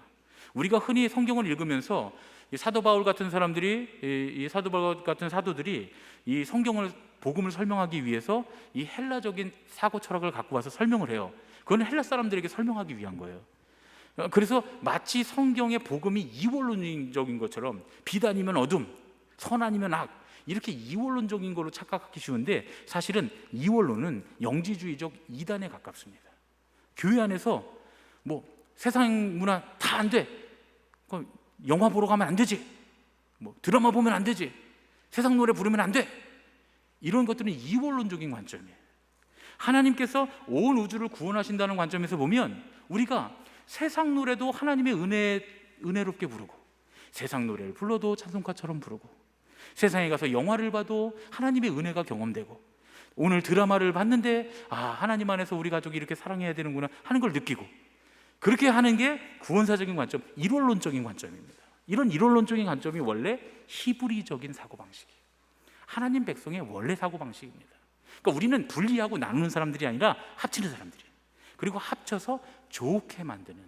우리가 흔히 성경을 읽으면서 이 사도 바울 같은 사람들이, 이 사도 바울 같은 사도들이 이 성경을 복음을 설명하기 위해서 이 헬라적인 사고 철학을 갖고 와서 설명을 해요. 그건 헬라 사람들에게 설명하기 위한 거예요. 그래서 마치 성경의 복음이 이원론적인 것처럼 빛 아니면 어둠, 선 아니면 악, 이렇게 이원론적인 걸로 착각하기 쉬운데 사실은 이원론은 영지주의적 이단에 가깝습니다. 교회 안에서 뭐 세상 문화 다 안 돼, 영화 보러 가면 안 되지, 뭐 드라마 보면 안 되지, 세상 노래 부르면 안 돼, 이런 것들은 이원론적인 관점이에요. 하나님께서 온 우주를 구원하신다는 관점에서 보면 우리가 세상 노래도 하나님의 은혜롭게 부르고, 세상 노래를 불러도 찬송가처럼 부르고, 세상에 가서 영화를 봐도 하나님의 은혜가 경험되고, 오늘 드라마를 봤는데 하나님 안에서 우리 가족이 이렇게 사랑해야 되는구나 하는 걸 느끼고, 그렇게 하는 게 구원사적인 관점, 이론론적인 관점입니다. 이런 이론론적인 관점이 원래 히브리적인 사고방식이에요. 하나님 백성의 원래 사고방식입니다. 그러니까 우리는 분리하고 나누는 사람들이 아니라 합치는 사람들이에요. 그리고 합쳐서 좋게 만드는,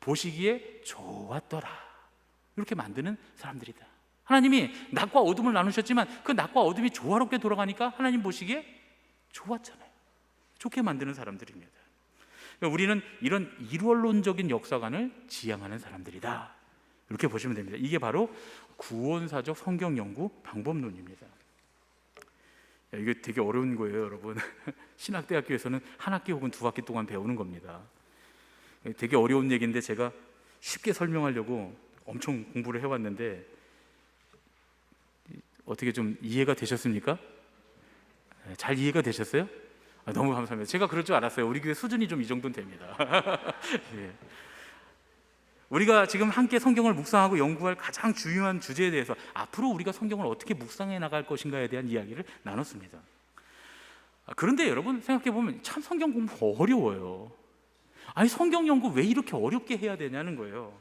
보시기에 좋았더라 이렇게 만드는 사람들이다. 하나님이 낮과 어둠을 나누셨지만 그 낮과 어둠이 조화롭게 돌아가니까 하나님 보시기에 좋았잖아요. 좋게 만드는 사람들입니다. 그러니까 우리는 이런 일원론적인 역사관을 지향하는 사람들이다, 이렇게 보시면 됩니다. 이게 바로 구원사적 성경 연구 방법론입니다. 이게 되게 어려운 거예요, 여러분. 신학대학교에서는 한 학기 혹은 두 학기 동안 배우는 겁니다. 되게 어려운 얘기인데 제가 쉽게 설명하려고 엄청 공부를 해왔는데 어떻게 좀 이해가 되셨습니까? 잘 이해가 되셨어요? 너무 감사합니다. 제가 그럴 줄 알았어요. 우리 교회 수준이 좀 이 정도는 됩니다. 예. 우리가 지금 함께 성경을 묵상하고 연구할 가장 중요한 주제에 대해서 앞으로 우리가 성경을 어떻게 묵상해 나갈 것인가에 대한 이야기를 나눴습니다. 그런데 여러분 생각해 보면 참 성경 공부 어려워요. 아니 성경 연구 왜 이렇게 어렵게 해야 되냐는 거예요.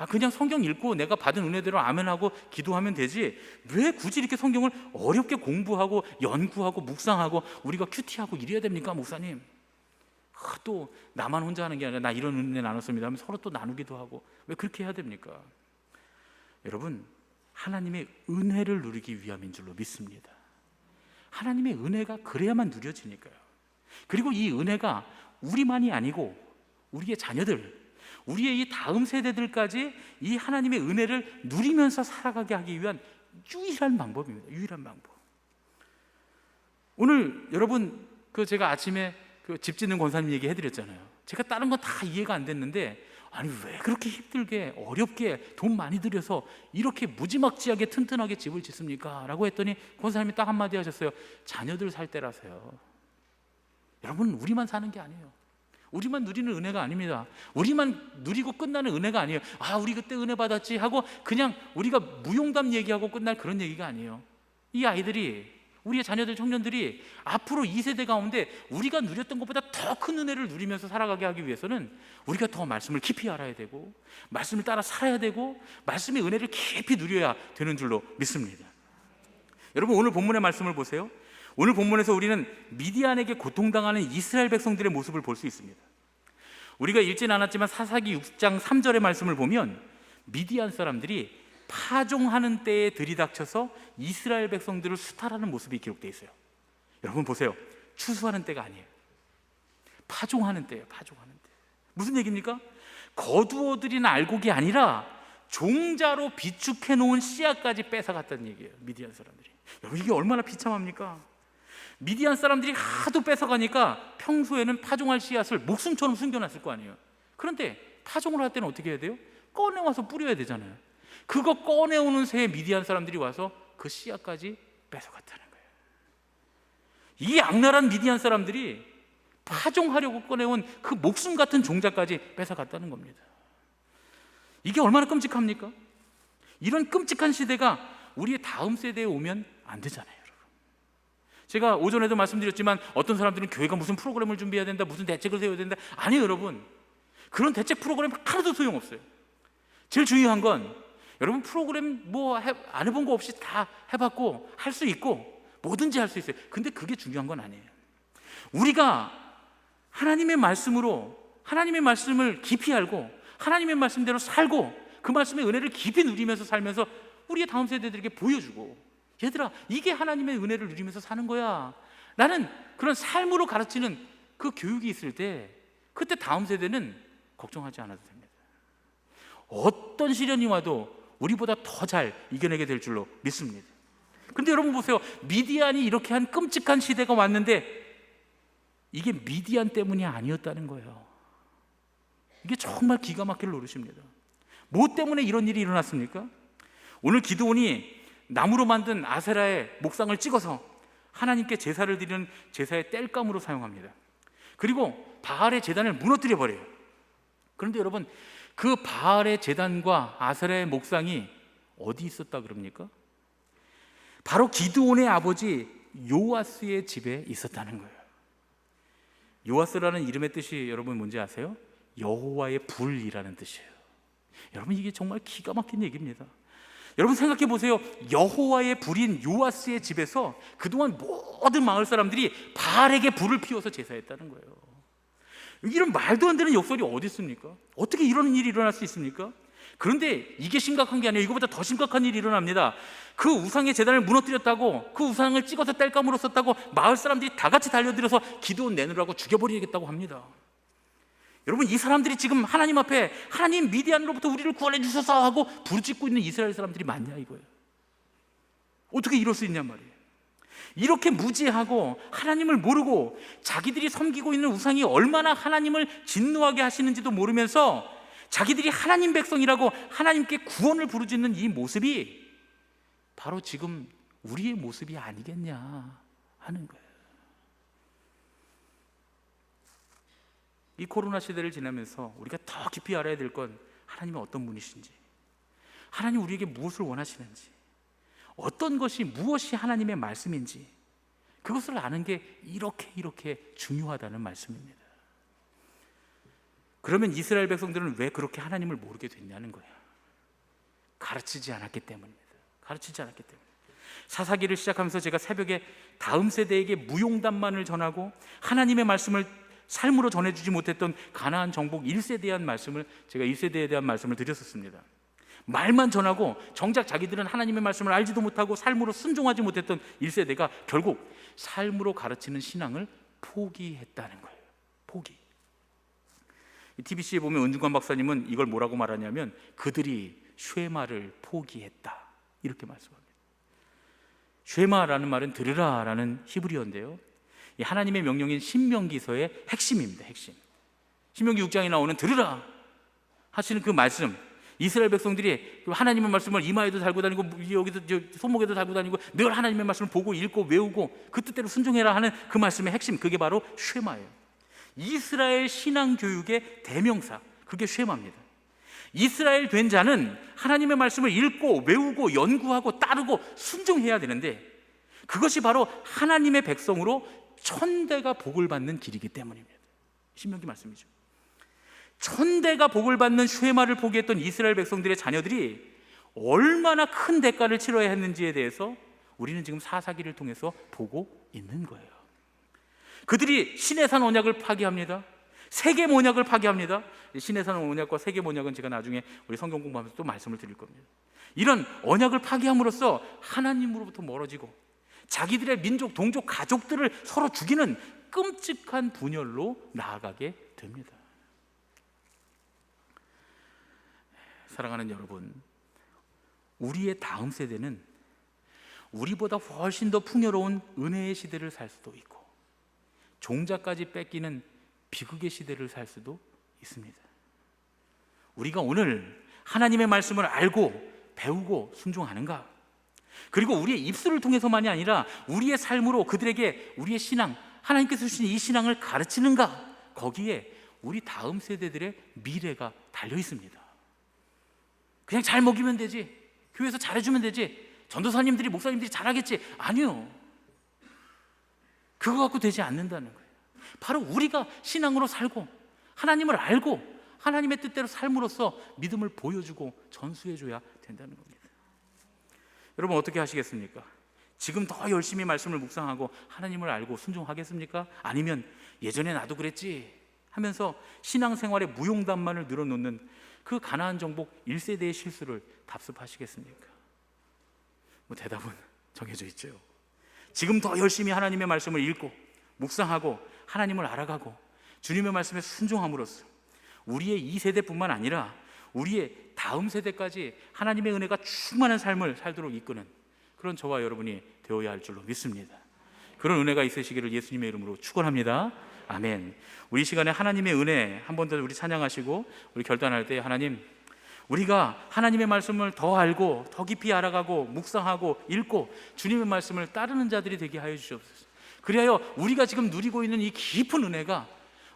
그냥 성경 읽고 내가 받은 은혜대로 아멘하고 기도하면 되지 왜 굳이 이렇게 성경을 어렵게 공부하고 연구하고 묵상하고 우리가 큐티하고 이래야 됩니까, 목사님? 또 나만 혼자 하는 게 아니라 나 이런 은혜 나눴습니다 하면 서로 또 나누기도 하고 왜 그렇게 해야 됩니까? 여러분, 하나님의 은혜를 누리기 위함인 줄로 믿습니다. 하나님의 은혜가 그래야만 누려지니까요. 그리고 이 은혜가 우리만이 아니고 우리의 자녀들, 우리의 이 다음 세대들까지 이 하나님의 은혜를 누리면서 살아가게 하기 위한 유일한 방법입니다. 유일한 방법. 오늘 여러분 제가 아침에 집 짓는 권사님 얘기 해드렸잖아요. 제가 다른 건 다 이해가 안 됐는데 아니 왜 그렇게 힘들게 어렵게 돈 많이 들여서 이렇게 무지막지하게 튼튼하게 집을 짓습니까? 라고 했더니 권사님이 딱 한마디 하셨어요. 자녀들 살 때라서요. 여러분, 우리만 사는 게 아니에요. 우리만 누리는 은혜가 아닙니다. 우리만 누리고 끝나는 은혜가 아니에요. 우리 그때 은혜 받았지 하고 그냥 우리가 무용담 얘기하고 끝날 그런 얘기가 아니에요. 이 아이들이, 우리의 자녀들, 청년들이 앞으로 이 세대 가운데 우리가 누렸던 것보다 더 큰 은혜를 누리면서 살아가게 하기 위해서는 우리가 더 말씀을 깊이 알아야 되고 말씀을 따라 살아야 되고 말씀의 은혜를 깊이 누려야 되는 줄로 믿습니다. 여러분, 오늘 본문의 말씀을 보세요. 오늘 본문에서 우리는 미디안에게 고통당하는 이스라엘 백성들의 모습을 볼 수 있습니다. 우리가 읽진 않았지만 사사기 6장 3절의 말씀을 보면 미디안 사람들이 파종하는 때에 들이닥쳐서 이스라엘 백성들을 수탈하는 모습이 기록되어 있어요. 여러분 보세요. 추수하는 때가 아니에요. 파종하는 때예요. 파종하는 때. 무슨 얘기입니까? 거두어들인 알곡이 아니라 종자로 비축해 놓은 씨앗까지 뺏어갔다는 얘기예요. 미디안 사람들이. 여러분, 이게 얼마나 비참합니까? 미디안 사람들이 하도 뺏어가니까 평소에는 파종할 씨앗을 목숨처럼 숨겨놨을 거 아니에요. 그런데 파종을 할 때는 어떻게 해야 돼요? 꺼내와서 뿌려야 되잖아요. 그거 꺼내오는 새에 미디안 사람들이 와서 그 씨앗까지 뺏어갔다는 거예요. 이 악랄한 미디안 사람들이 파종하려고 꺼내온 그 목숨 같은 종자까지 뺏어갔다는 겁니다. 이게 얼마나 끔찍합니까? 이런 끔찍한 시대가 우리의 다음 세대에 오면 안 되잖아요. 제가 오전에도 말씀드렸지만 어떤 사람들은 교회가 무슨 프로그램을 준비해야 된다, 무슨 대책을 세워야 된다. 아니에요, 여러분. 그런 대책 프로그램 하나도 소용없어요. 제일 중요한 건 여러분, 프로그램 안 해본 거 없이 다 해봤고 할 수 있고 뭐든지 할 수 있어요. 근데 그게 중요한 건 아니에요. 우리가 하나님의 말씀으로 하나님의 말씀을 깊이 알고 하나님의 말씀대로 살고 그 말씀의 은혜를 깊이 누리면서 살면서 우리의 다음 세대들에게 보여주고, 얘들아, 이게 하나님의 은혜를 누리면서 사는 거야. 나는 그런 삶으로 가르치는 그 교육이 있을 때 그때 다음 세대는 걱정하지 않아도 됩니다. 어떤 시련이 와도 우리보다 더 잘 이겨내게 될 줄로 믿습니다. 그런데 여러분 보세요. 미디안이 이렇게 한 끔찍한 시대가 왔는데 이게 미디안 때문이 아니었다는 거예요. 이게 정말 기가 막힐 노릇입니다. 뭐 때문에 이런 일이 일어났습니까? 오늘 기드온이 나무로 만든 아세라의 목상을 찍어서 하나님께 제사를 드리는 제사의 땔감으로 사용합니다. 그리고 바알의 제단을 무너뜨려 버려요. 그런데 여러분, 그 바알의 제단과 아세라의 목상이 어디 있었다 그럽니까? 바로 기드온의 아버지 요아스의 집에 있었다는 거예요. 요아스라는 이름의 뜻이 여러분 뭔지 아세요? 여호와의 불이라는 뜻이에요. 여러분, 이게 정말 기가 막힌 얘기입니다. 여러분 생각해 보세요. 여호와의 불인 요아스의 집에서 그동안 모든 마을 사람들이 바알에게 불을 피워서 제사했다는 거예요. 이런 말도 안 되는 역설이 어디 있습니까? 어떻게 이런 일이 일어날 수 있습니까? 그런데 이게 심각한 게 아니에요. 이거보다 더 심각한 일이 일어납니다. 그 우상의 제단을 무너뜨렸다고, 그 우상을 찍어서 땔감으로 썼다고 마을 사람들이 다 같이 달려들어서 기드온 내놓으라고 죽여버리겠다고 합니다. 여러분, 이 사람들이 지금 하나님 앞에 하나님 미디안으로부터 우리를 구원해 주셔서 하고 부르짖고 있는 이스라엘 사람들이 맞냐 이거예요. 어떻게 이럴 수 있냔 말이에요. 이렇게 무지하고 하나님을 모르고 자기들이 섬기고 있는 우상이 얼마나 하나님을 진노하게 하시는지도 모르면서 자기들이 하나님 백성이라고 하나님께 구원을 부르짖는 이 모습이 바로 지금 우리의 모습이 아니겠냐 하는 거예요. 이 코로나 시대를 지나면서 우리가 더 깊이 알아야 될 건 하나님은 어떤 분이신지, 하나님 우리에게 무엇을 원하시는지, 어떤 것이 무엇이 하나님의 말씀인지, 그것을 아는 게 이렇게 중요하다는 말씀입니다. 그러면 이스라엘 백성들은 왜 그렇게 하나님을 모르게 됐냐는 거예요. 가르치지 않았기 때문입니다. 가르치지 않았기 때문에. 사사기를 시작하면서 제가 새벽에 다음 세대에게 무용담만을 전하고 하나님의 말씀을 삶으로 전해주지 못했던 가나안 정복 1세대에 대한 말씀을, 제가 1세대에 대한 말씀을 드렸었습니다. 말만 전하고 정작 자기들은 하나님의 말씀을 알지도 못하고 삶으로 순종하지 못했던 1세대가 결국 삶으로 가르치는 신앙을 포기했다는 거예요. 포기. TBC에 보면 은중관 박사님은 이걸 뭐라고 말하냐면 그들이 쉐마를 포기했다 이렇게 말씀합니다. 쉐마라는 말은 들으라라는 히브리어인데요, 이 하나님의 명령인 신명기서의 핵심입니다. 핵심. 신명기 6장에 나오는 들으라 하시는 그 말씀, 이스라엘 백성들이 하나님의 말씀을 이마에도 달고 다니고 여기도 손목에도 달고 다니고 늘 하나님의 말씀을 보고 읽고 외우고 그 뜻대로 순종해라 하는 그 말씀의 핵심, 그게 바로 쉐마예요. 이스라엘 신앙 교육의 대명사, 그게 쉐마입니다. 이스라엘 된 자는 하나님의 말씀을 읽고 외우고 연구하고 따르고 순종해야 되는데 그것이 바로 하나님의 백성으로 천대가 복을 받는 길이기 때문입니다. 신명기 말씀이죠. 천대가 복을 받는 쉐마를 포기했던 이스라엘 백성들의 자녀들이 얼마나 큰 대가를 치러야 했는지에 대해서 우리는 지금 사사기를 통해서 보고 있는 거예요. 그들이 시내산 언약을 파기합니다. 세계 언약을 파기합니다. 시내산 언약과 세계 언약은 제가 나중에 우리 성경 공부하면서 또 말씀을 드릴 겁니다. 이런 언약을 파기함으로써 하나님으로부터 멀어지고 자기들의 민족, 동족, 가족들을 서로 죽이는 끔찍한 분열로 나아가게 됩니다. 사랑하는 여러분, 우리의 다음 세대는 우리보다 훨씬 더 풍요로운 은혜의 시대를 살 수도 있고 종자까지 뺏기는 비극의 시대를 살 수도 있습니다. 우리가 오늘 하나님의 말씀을 알고 배우고 순종하는가? 그리고 우리의 입술을 통해서만이 아니라 우리의 삶으로 그들에게 우리의 신앙, 하나님께서 주신 이 신앙을 가르치는가? 거기에 우리 다음 세대들의 미래가 달려 있습니다. 그냥 잘 먹이면 되지, 교회에서 잘해주면 되지, 전도사님들이 목사님들이 잘하겠지. 아니요, 그거 갖고 되지 않는다는 거예요. 바로 우리가 신앙으로 살고 하나님을 알고 하나님의 뜻대로 삶으로써 믿음을 보여주고 전수해줘야 된다는 겁니다. 여러분 어떻게 하시겠습니까? 지금 더 열심히 말씀을 묵상하고 하나님을 알고 순종하겠습니까? 아니면 예전에 나도 그랬지 하면서 신앙생활에 무용담만을 늘어놓는 그 가나안 정복 1세대의 실수를 답습하시겠습니까? 대답은 정해져 있죠. 지금 더 열심히 하나님의 말씀을 읽고 묵상하고 하나님을 알아가고 주님의 말씀에 순종함으로써 우리의 이 세대뿐만 아니라 우리의 다음 세대까지 하나님의 은혜가 충만한 삶을 살도록 이끄는 그런 저와 여러분이 되어야 할 줄로 믿습니다. 그런 은혜가 있으시기를 예수님의 이름으로 축원합니다. 아멘. 우리 시간에 하나님의 은혜 한 번 더 우리 찬양하시고 우리 결단할 때, 하나님, 우리가 하나님의 말씀을 더 알고 더 깊이 알아가고 묵상하고 읽고 주님의 말씀을 따르는 자들이 되게 하여 주시옵소서. 그리하여 우리가 지금 누리고 있는 이 깊은 은혜가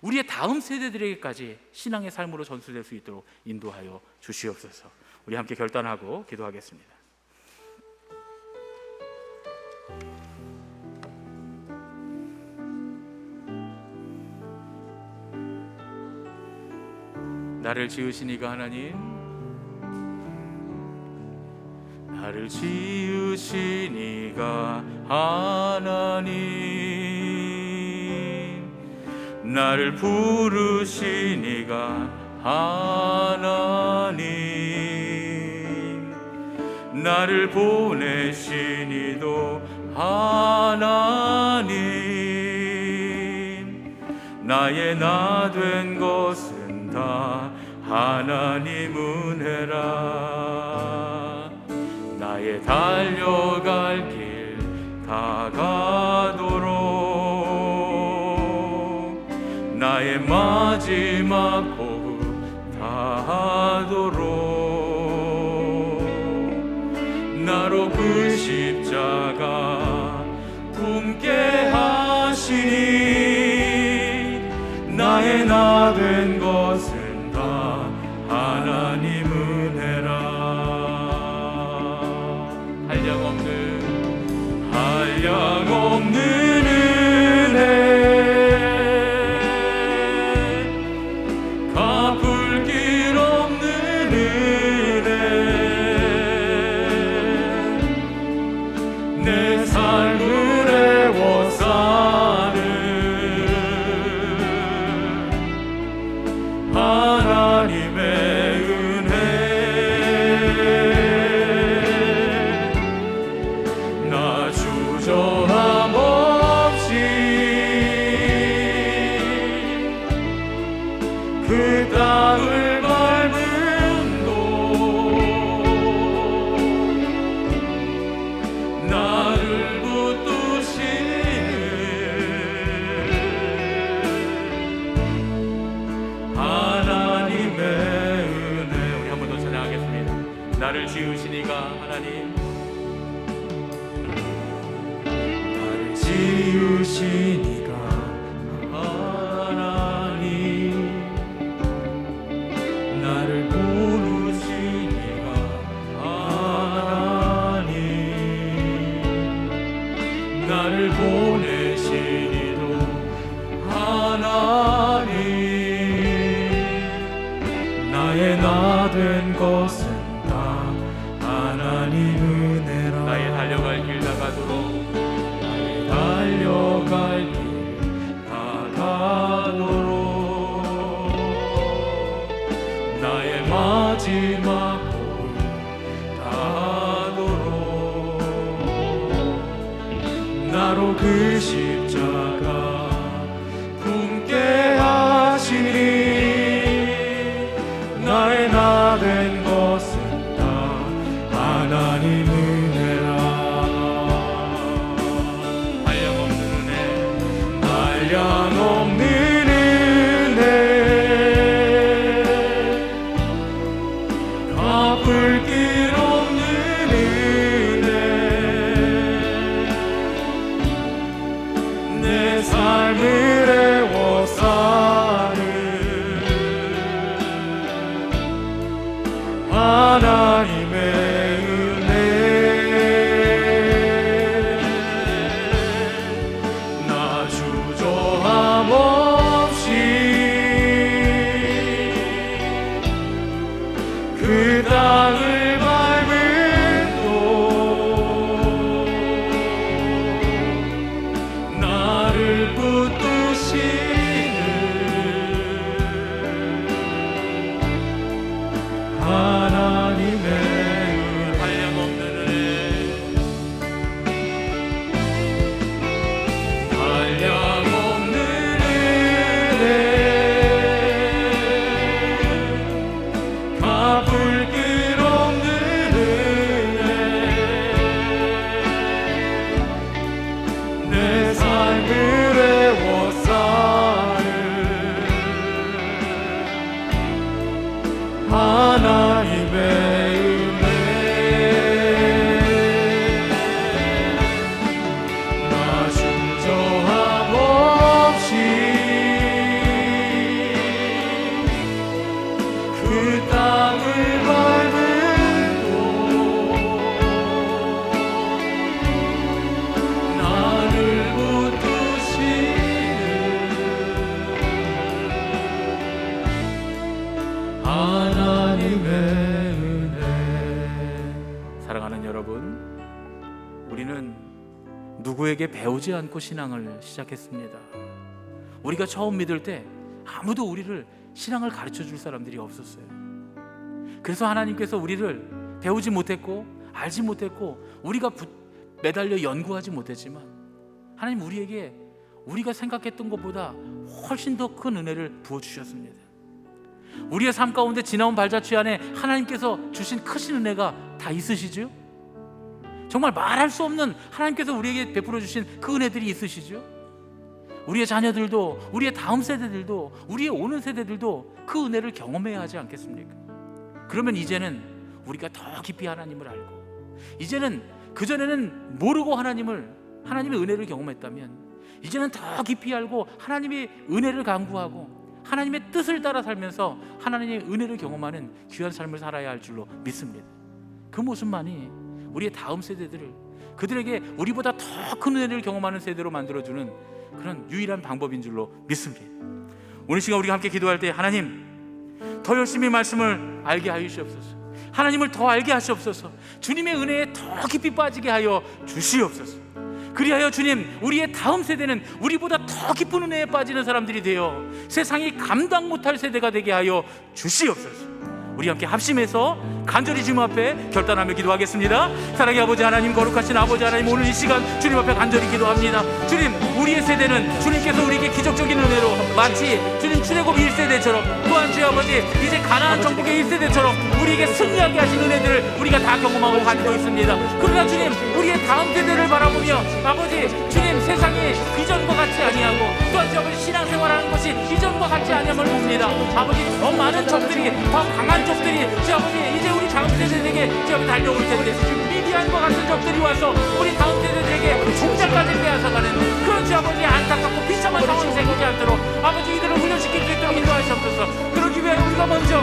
우리의 다음 세대들에게까지 신앙의 삶으로 전수될 수 있도록 인도하여 주시옵소서. 우리 함께 결단하고 기도하겠습니다. 나를 지으신 이가 하나님, 나를 지으신 이가 하나님, 나를 부르신 이가 하나님, 나를 보내신 이도 하나님, 나의 나 된 것은 다 하나님 은혜라. 나의 달려갈 길 다가도록, 나의 마지막 호흡 다하도록, 나로 그 십자가 품게 하시니, 나의 나 된 것은 다 하나님 은혜라. 한량없는 은혜, 갚을 길 없는 은혜, 내 삶을 애워 사는 하나님의 은혜, 나 주저함 없이 그 땅을 밟은 곳, 나를 붙드시는 하나님의 은혜. 우리 한 번 더 찬양하겠습니다. 나를 지으신 이가 하나님, 나를 지으신 이가 하나님, 나를 부르신 이가 하나님, 나를 보내신 이도 하나님, 나의 나 된 것은 다 하나님 은혜라. 나의 달려갈 길 다가도록, 나의 달려갈 길 다가도록, 나의 마지막 호흡 다하도록, 나로 그 십자가 품게 하시니, 나의 나 된 것은 다 하나님 은혜라. 한량없는 은혜, 한량없는 은혜, 갚을 길 없는 은혜, 하나님의 은혜 나 중저함 없이 그 땅을 밟고 나를 붙드시는 하나님의 은혜. 사랑하는 여러분, 우리는 누구에게 배우지 않고 신앙을 시작했습니다. 우리가 처음 믿을 때 아무도 우리를 신앙을 가르쳐 줄 사람들이 없었어요. 그래서 하나님께서 우리를 배우지 못했고 알지 못했고 우리가 매달려 연구하지 못했지만 하나님 우리에게 우리가 생각했던 것보다 훨씬 더 큰 은혜를 부어주셨습니다. 우리의 삶 가운데 지나온 발자취 안에 하나님께서 주신 크신 은혜가 다 있으시죠? 정말 말할 수 없는 하나님께서 우리에게 베풀어 주신 그 은혜들이 있으시죠? 우리의 자녀들도, 우리의 다음 세대들도, 우리의 오는 세대들도 그 은혜를 경험해야 하지 않겠습니까? 그러면 이제는 우리가 더 깊이 하나님을 알고, 이제는 그전에는 모르고 하나님의 은혜를 경험했다면 이제는 더 깊이 알고 하나님의 은혜를 간구하고 하나님의 뜻을 따라 살면서 하나님의 은혜를 경험하는 귀한 삶을 살아야 할 줄로 믿습니다. 그 모습만이 우리의 다음 세대들을 그들에게 우리보다 더 큰 은혜를 경험하는 세대로 만들어주는 그런 유일한 방법인 줄로 믿습니다. 오늘 시간 우리가 함께 기도할 때 하나님 더 열심히 말씀을 알게 하여 주시옵소서. 하나님을 더 알게 하시옵소서. 주님의 은혜에 더 깊이 빠지게 하여 주시옵소서. 그리하여 주님, 우리의 다음 세대는 우리보다 더 깊은 은혜에 빠지는 사람들이 되어 세상이 감당 못할 세대가 되게 하여 주시옵소서. 우리 함께 합심해서 간절히 주님 앞에 결단하며 기도하겠습니다. 사랑의 아버지 하나님, 거룩하신 아버지 하나님, 오늘 이 시간 주님 앞에 간절히 기도합니다. 주님, 우리의 세대는 주님께서 우리에게 기적적인 은혜로 마치 주님 출애굽 1세대처럼 또한 주의 아버지 이제 가나안 정복의 1세대처럼 우리에게 승리하게 하신 은혜들을 우리가 다 경험하고 가지고 있습니다. 그러나 주님, 우리의 다음 세대를 바라보며 아버지 주님, 세상이 이전과 같지 아니하고 또한 주의 아버지 신앙생활하는 것이 이전과 같지 아니함을 봅니다. 아버지 더 많은 적들이, 더 강한 적들이 주의 아버지 이제 우리 다음 세대들에게 주의 아버지 달려올 텐데 미디안과 같은 적들이 와서 우리 다음 세대들에게 종자까지 빼앗아가는 그런 주의 아버지 안타깝고 비참한 상황이 생기지 않도록 아버지 이들을 훈련시킬 수 있도록 인도하시옵소서. 그러기 위해 우리가 먼저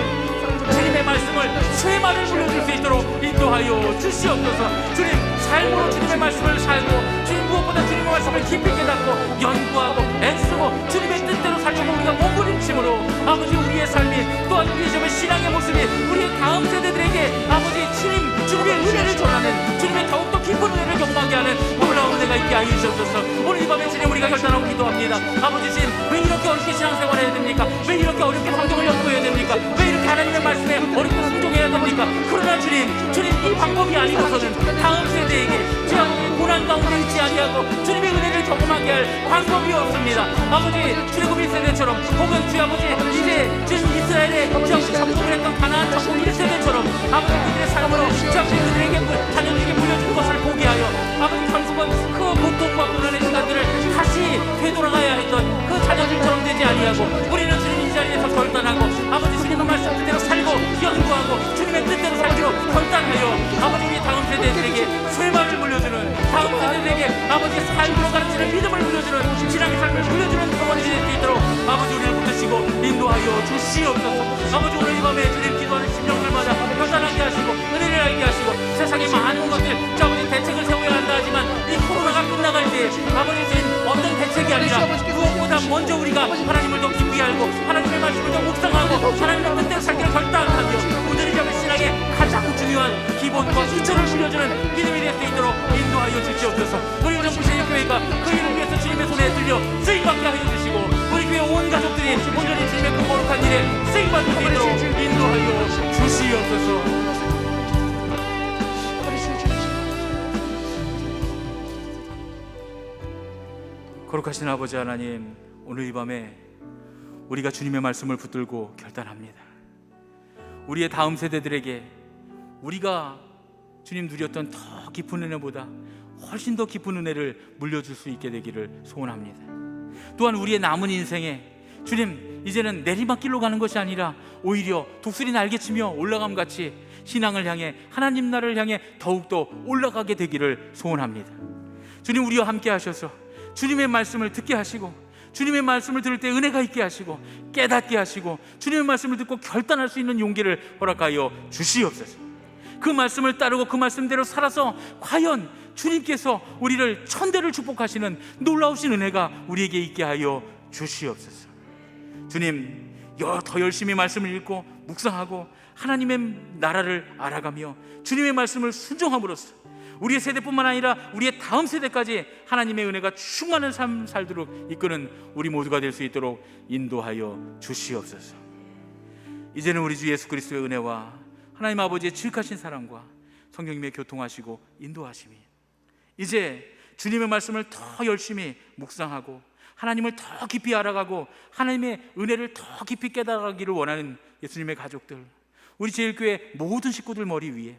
주님의 말씀을 쇠만을 물려줄 수 있도록 인도하여 주시옵소서. 주님, 삶으로 주님의 말씀을 살고 주님 무엇보다 주님의 말씀을 깊이 깨닫고 연구하고 애쓰고 주님의 뜻대로 살려고 우리가 몸부림침으로 아버지 우리의 삶이 또한 우리의 좀 신앙의 모습이 우리의 다음 세대들에게 아버지 주님의 은혜를 전하는 주님의 더욱더 깊은 은혜를 경험하게 하는 놀라운 은혜가 있게 하여 주시옵소서. 오늘 이 밤에 주님 우리가 결단하고 기도합니다. 아버지 주님, 왜 이렇게 어렵게 신앙생활 해야 됩니까? 왜 이렇게 어렵게 성경을 연구해야 됩니까? 왜 이렇게 하나님의 말씀에 어렵게 순종해야 됩니까? 그러나 주님 이 방법이 아니고서는 다음 세대에게 제 아버지 고난 가운데 있지 아니하고 주님의 은혜를 경험하게 할 방법이 없습니다. 아버지 출애굽 1세대처럼 혹은 주 아버지 이제 주님 이스라엘의 주 아버지 정복을 했던 가나안 정복 1세대처럼 아버지 그들의 삶으로 주 아버지 그들에게 자녀들에게 물려준 것을 보게 하여 아버지 결국은 그 고통과 고난의 시간들을 다시 되돌아가야 했던 그 자녀들처럼 되지 아니하고 우리는 주님 이 자리에서 결단하고 아버지 주님의 말씀 그대로 살고 연구하고 주님의 뜻대로 살기로 결단하여 아버지 우리 다음 세대들에게 쇠마를 물려주는 다음 세대들에게 아버지 삶으로 가르치는 믿음을 물려주는 신앙의 삶을 물려주는 성원이 될 수 있도록 아버지 우리를 붙드시고 인도하여 주시옵소서. 아버지 오늘 이 밤에 주님 기도하는 심령들마다 결단하게 하시고 은혜를 알게 하시고 세상의 많은 것들 아버지 대책을 세워야 한다 하지만 이 코로나가 끝나갈 때 아버지 주님 어떤 대책이 아니라 무엇보다 먼저 우리가 하나님을 더 깊이 알고 하나님의 말씀을 더 묵상하고 하나님의 뜻대로 살기를 결단하며 오늘의 점의 신앙의 가장 중요한 기본과 기초를 물려주는 믿음이 될 수 있도록 인도하여 주시옵소서. 우리 우정부시의 교회가 그 일을 위해서 주님의 손에 들려 쓰임받게 하여 주시고 우리 교회 온 가족들이 온전히 주님의 그 거룩한 일에 쓰임받을 수 있도록 인도하여 주시옵소서. 거룩하신 아버지 하나님, 오늘 이 밤에 우리가 주님의 말씀을 붙들고 결단합니다. 우리의 다음 세대들에게 우리가 주님 누렸던 더 깊은 은혜보다 훨씬 더 깊은 은혜를 물려줄 수 있게 되기를 소원합니다. 또한 우리의 남은 인생에 주님, 이제는 내리막길로 가는 것이 아니라 오히려 독수리 날개치며 올라감 같이 신앙을 향해, 하나님 나라를 향해 더욱더 올라가게 되기를 소원합니다. 주님, 우리와 함께 하셔서 주님의 말씀을 듣게 하시고, 주님의 말씀을 들을 때 은혜가 있게 하시고 깨닫게 하시고, 주님의 말씀을 듣고 결단할 수 있는 용기를 허락하여 주시옵소서. 그 말씀을 따르고 그 말씀대로 살아서 과연 주님께서 우리를 천대를 축복하시는 놀라우신 은혜가 우리에게 있게 하여 주시옵소서. 주님, 더 열심히 말씀을 읽고 묵상하고 하나님의 나라를 알아가며 주님의 말씀을 순종함으로써 우리의 세대뿐만 아니라 우리의 다음 세대까지 하나님의 은혜가 충만한 삶 살도록 이끄는 우리 모두가 될 수 있도록 인도하여 주시옵소서. 이제는 우리 주 예수 그리스도의 은혜와 하나님 아버지의 지극하신 사랑과 성령님의 교통하시고 인도하심이, 이제 주님의 말씀을 더 열심히 묵상하고 하나님을 더 깊이 알아가고 하나님의 은혜를 더 깊이 깨달아가기를 원하는 예수님의 가족들, 우리 제일교회 모든 식구들 머리 위에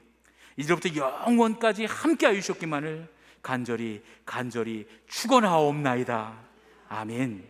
이제부터 영원까지 함께하여 주셨기만을 간절히 축원하옵나이다. 아멘.